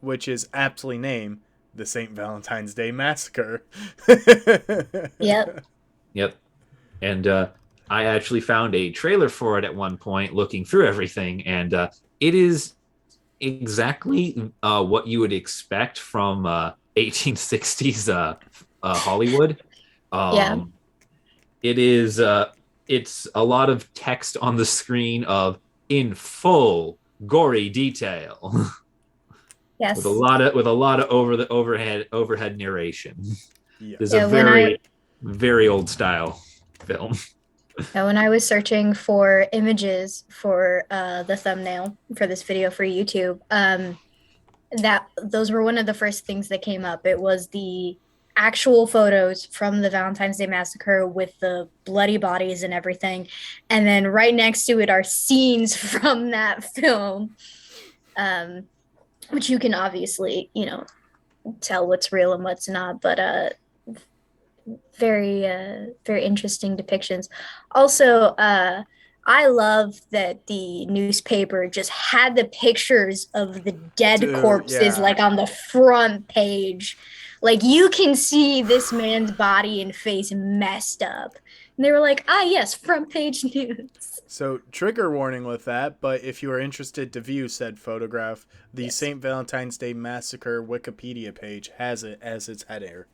which is aptly named the St. Valentine's Day Massacre. Yep. Yep. And I actually found a trailer for it at one point, looking through everything, and it is exactly what you would expect from 1860s Hollywood. Yeah. It is. It's a lot of text on the screen of in full gory detail, Yes. with a lot of overhead narration. Yeah. This is a very old style film. When I was searching for images for the thumbnail for this video for YouTube, those were one of the first things that came up. It was the actual photos from the Valentine's Day Massacre with the bloody bodies and everything, and then right next to it are scenes from that film, which you can obviously, tell what's real and what's not, but very interesting depictions. Also, I love that the newspaper just had the pictures of the dead corpses like on the front page. Like, you can see this man's body and face messed up. And they were like, yes, front page news. So, trigger warning with that, but if you are interested to view said photograph, the St. Valentine's Day Massacre Wikipedia page has it as its header.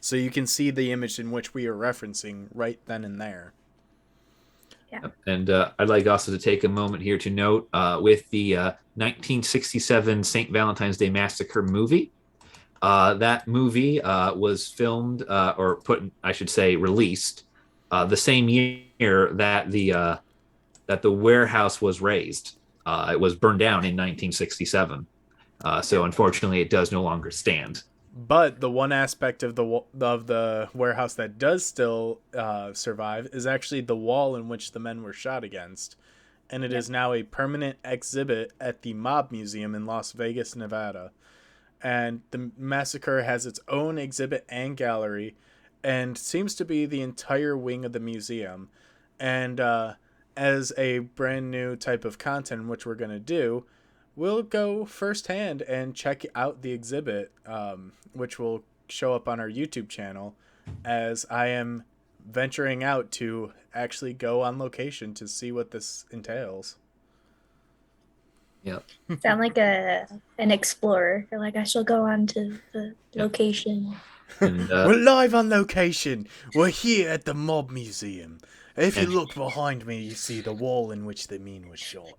So you can see the image in which we are referencing right then and there. Yeah. And I'd like also to take a moment here to note with the 1967 St. Valentine's Day Massacre movie, that movie was filmed released the same year that the warehouse was razed. It was burned down in 1967. So unfortunately, it does no longer stand. But the one aspect of the warehouse that does still survive is actually the wall in which the men were shot against. And it is now a permanent exhibit at the Mob Museum in Las Vegas, Nevada. And the massacre has its own exhibit and gallery, and seems to be the entire wing of the museum. And as a brand new type of content, which we're going to do, we'll go firsthand and check out the exhibit, which will show up on our YouTube channel, as I am venturing out to actually go on location to see what this entails. Yep. Sound like an explorer. You're like, I shall go on to the location. And, we're live on location. We're here at the Mob Museum. If you look behind me, you see the wall in which the man was shot.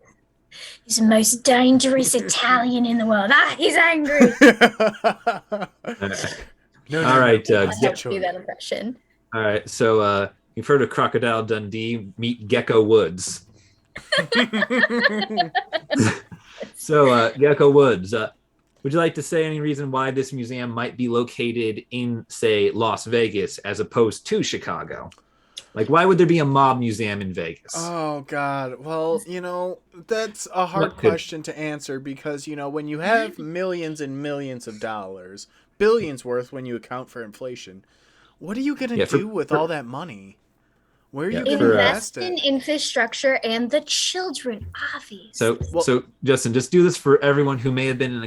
He's the most dangerous Italian in the world. He's angry. All right. Do that impression. All right. So you've heard of Crocodile Dundee. Meet Gecko Woods. So Gecko Woods. Would you like to say any reason why this museum might be located in, say, Las Vegas as opposed to Chicago? Like, why would there be a mob museum in Vegas? Oh, God. Well, that's a hard question to answer because, when you have millions and millions of dollars, billions worth when you account for inflation, what are you going to do with all that money? Where are you going to invest in infrastructure and the children, obviously. So Justin, just do this for everyone who may have been in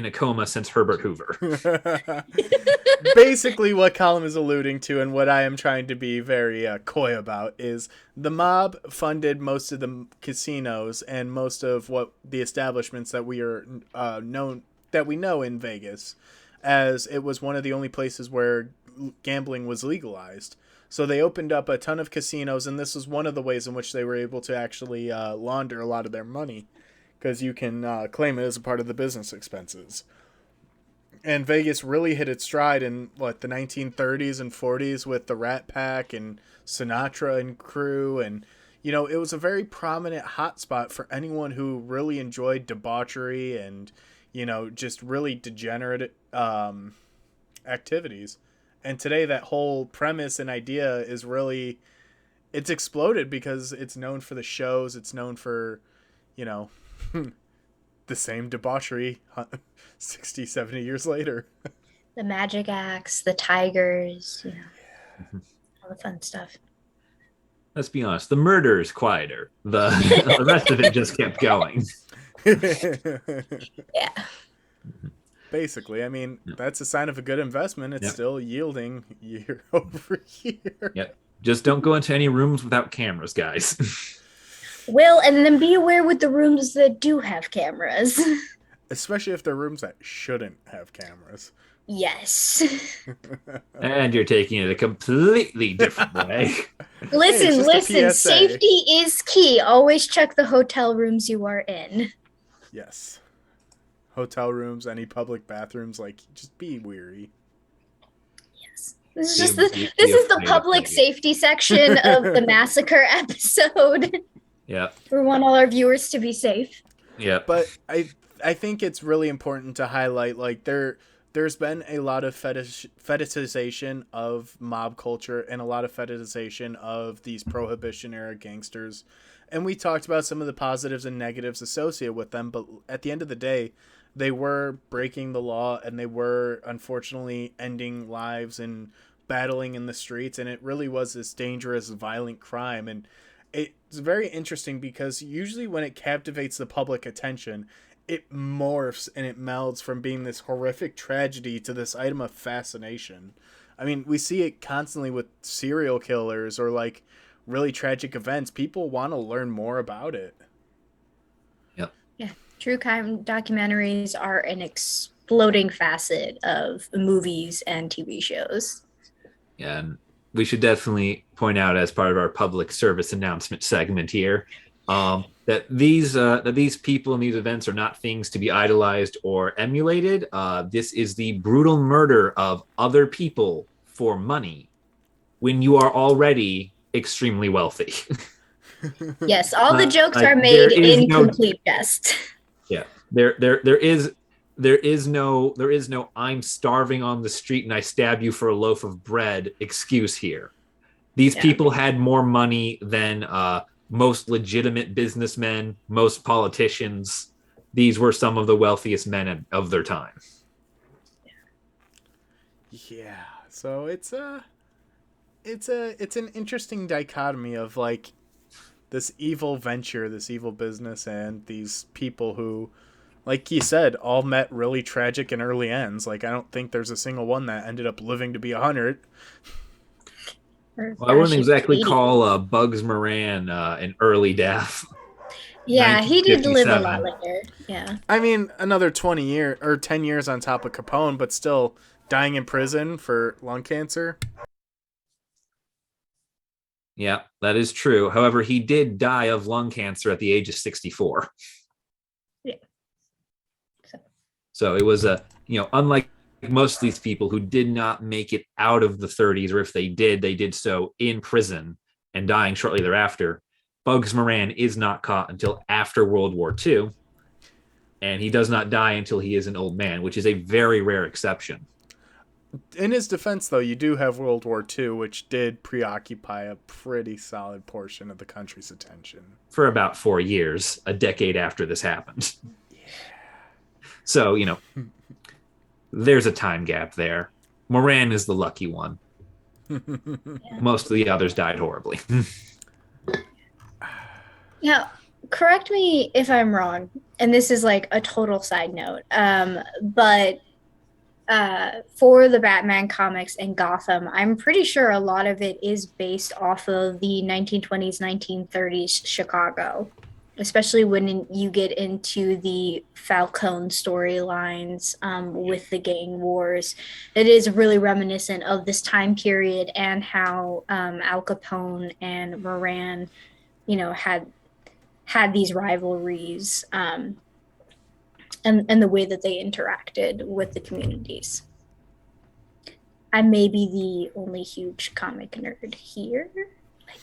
a coma since Herbert Hoover. Basically, what Colum is alluding to, and what I am trying to be very coy about, is the mob funded most of the casinos and most of what the establishments that we know in Vegas, as it was one of the only places where gambling was legalized. So they opened up a ton of casinos, and this was one of the ways in which they were able to actually launder a lot of their money, because you can claim it as a part of the business expenses. And Vegas really hit its stride in, the 1930s and 40s with the Rat Pack and Sinatra and crew. And, it was a very prominent hotspot for anyone who really enjoyed debauchery and, just really degenerate activities. And today that whole premise and idea is really, it's exploded because it's known for the shows. It's known for, the same debauchery 60, 70 years later. The magic acts, the tigers, all the fun stuff. Let's be honest. The murder is quieter. The rest of it just kept going. Yeah. Basically, I mean, that's a sign of a good investment. It's still yielding year over year. Yep. Just don't go into any rooms without cameras, guys. Well, and then be aware with the rooms that do have cameras. Especially if they're rooms that shouldn't have cameras. Yes. And you're taking it a completely different way. Listen. Safety is key. Always check the hotel rooms you are in. Yes. Hotel rooms, any public bathrooms, like, just be weary. Yes. This is the public safety section of the massacre episode. Yeah. We want all our viewers to be safe. Yeah. But I think it's really important to highlight, like, there's been a lot of fetishization of mob culture and a lot of fetishization of these Prohibition era gangsters. And we talked about some of the positives and negatives associated with them, but at the end of the day, they were breaking the law and they were unfortunately ending lives and battling in the streets. And it really was this dangerous, violent crime. And it's very interesting because usually when it captivates the public attention, it morphs and it melds from being this horrific tragedy to this item of fascination. I mean, we see it constantly with serial killers or like really tragic events. People want to learn more about it. Yep. Yeah. True crime documentaries are an exploding facet of movies and TV shows. Yeah, and we should definitely point out as part of our public service announcement segment here that these people and these events are not things to be idolized or emulated. This is the brutal murder of other people for money when you are already extremely wealthy. Yes, all the jokes are made in complete jest. Yeah, there is no I'm starving on the street and I stab you for a loaf of bread excuse here. These people had more money than most legitimate businessmen, most politicians. These were some of the wealthiest men of their time. Yeah, so it's an interesting dichotomy of like this evil venture, this evil business, and these people who, like you said, all met really tragic and early ends. Like, I don't think there's a single one that ended up living to be 100. Well, I wouldn't exactly call Bugs Moran an early death. Yeah, he did live a lot later. Yeah. I mean, another 20 years or 10 years on top of Capone, but still dying in prison for lung cancer. Yeah, that is true. However, he did die of lung cancer at the age of 64. Yeah. So it was unlike most of these people who did not make it out of the 30s, or if they did so in prison and dying shortly thereafter. Bugs Moran is not caught until after World War II, and he does not die until he is an old man, which is a very rare exception. In his defense, though, you do have World War II, which did preoccupy a pretty solid portion of the country's attention. For about 4 years, a decade after this happened. Yeah. So, there's a time gap there. Moran is the lucky one. Most of the others died horribly. Now, correct me if I'm wrong, and this is like a total side note, but for the Batman comics and Gotham, I'm pretty sure a lot of it is based off of the 1920s, 1930s Chicago, especially when you get into the Falcone storylines with the gang wars. It is really reminiscent of this time period and how Al Capone and Moran, had these rivalries and the way that they interacted with the communities. I may be the only huge comic nerd here.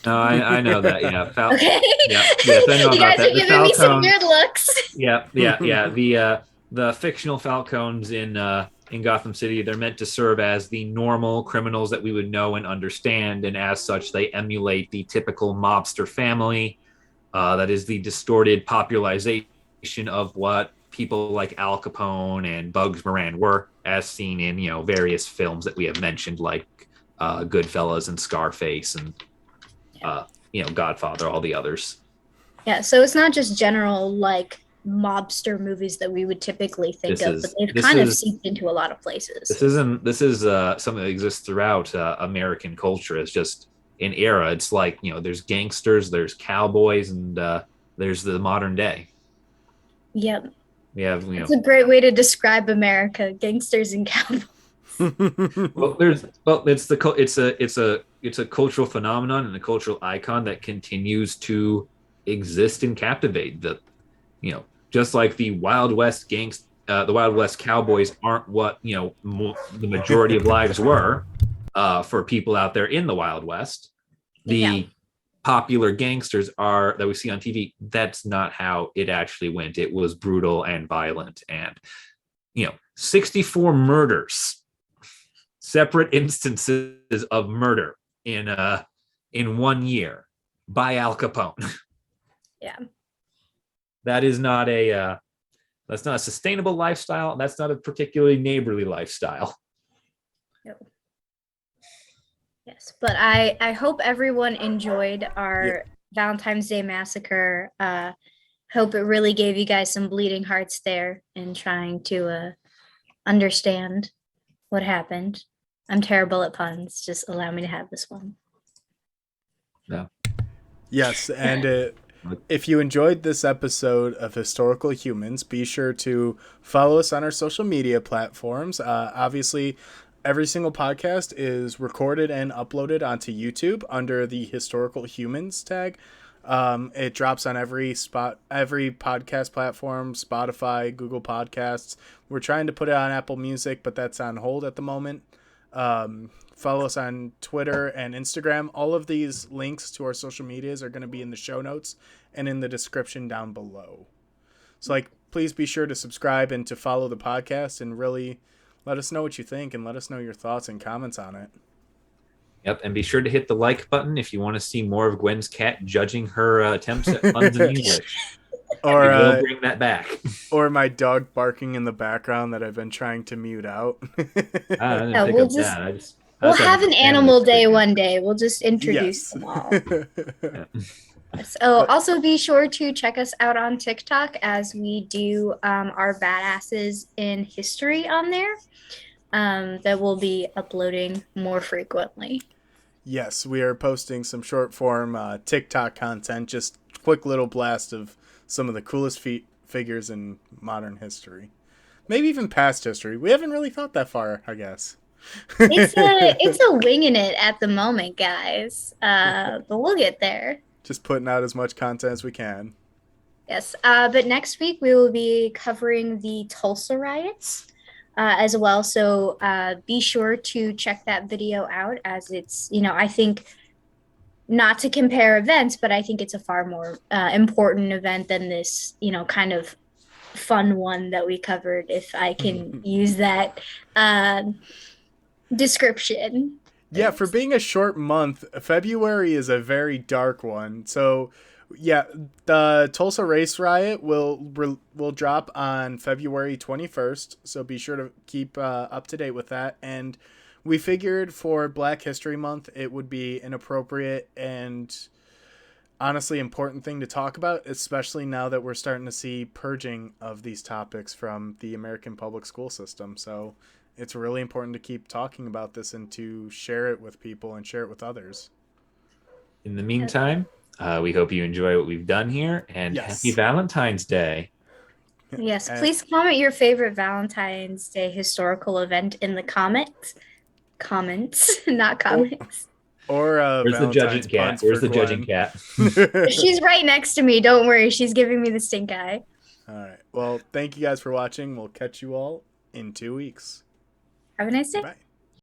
No, I know that. Yeah. Okay. Yeah. Yes, I know you about guys that. are giving me some weird looks. Yeah. The fictional Falcones in Gotham City, they're meant to serve as the normal criminals that we would know and understand, and as such, they emulate the typical mobster family. That is the distorted popularization of what people like Al Capone and Bugs Moran were, as seen in various films that we have mentioned, like Goodfellas and Scarface and Godfather, all the others. Yeah, so it's not just general like mobster movies that we would typically think This of, but is they've this kind of is seeped into a lot of places. this is something that exists throughout American culture. It's just an era. It's like, there's gangsters, there's cowboys, and there's the modern day. Yep. We have, It's a great way to describe America, gangsters and cowboys. It's a cultural phenomenon and a cultural icon that continues to exist and captivate. Just like the Wild West the Wild West cowboys aren't what the majority of lives were for people out there in the Wild West. The popular gangsters that we see on TV. That's not how it actually went. It was brutal and violent, and 64 murders, separate instances of murder in 1 year by Al Capone. Yeah. That is not that's not a sustainable lifestyle. That's not a particularly neighborly lifestyle. No. Yes, but I hope everyone enjoyed our Valentine's Day Massacre. Hope it really gave you guys some bleeding hearts there in trying to understand what happened. I'm terrible at puns. Just allow me to have this one. No. Yes, and if you enjoyed this episode of Historical Humans, be sure to follow us on our social media platforms. Obviously, every single podcast is recorded and uploaded onto YouTube under the Historical Humans tag. It drops on every podcast platform, Spotify, Google Podcasts. We're trying to put it on Apple Music, but that's on hold at the moment. Follow us on Twitter and Instagram. All of these links to our social medias are going to be in the show notes and in the description down below. So, please be sure to subscribe and to follow the podcast and really let us know what you think and let us know your thoughts and comments on it. Yep, and be sure to hit the like button if you want to see more of Gwen's cat judging her attempts at puns in English. Or we'll bring that back. Or my dog barking in the background that I've been trying to mute out. We'll have an animal day one day. We'll just introduce them all. So also be sure to check us out on TikTok as we do our badasses in history on there. That we'll be uploading more frequently. Yes, we are posting some short form TikTok content, just quick little blast of some of the coolest figures in modern history. Maybe even past history. We haven't really thought that far, I guess. It's a winging it at the moment, guys. But we'll get there. Just putting out as much content as we can. Yes. But next week we will be covering the Tulsa riots as well. So be sure to check that video out, as it's, I think, not to compare events, but I think it's a far more important event than this, kind of fun one that we covered, if I can use that description. Yeah, for being a short month, February is a very dark one. So, yeah, the Tulsa race riot will drop on February 21st. So be sure to keep up to date with that. And we figured for Black History Month, it would be an appropriate and honestly important thing to talk about, especially now that we're starting to see purging of these topics from the American public school system. So it's really important to keep talking about this and to share it with people and share it with others. In the meantime, we hope you enjoy what we've done here, and Happy Valentine's Day. Yes, please comment your favorite Valentine's Day historical event in the comments, not comics. Or where's the judging cat? Where's the judging cat? She's right next to me. Don't worry. She's giving me the stink eye. All right. Well, thank you guys for watching. We'll catch you all in 2 weeks. Have a nice day. Bye.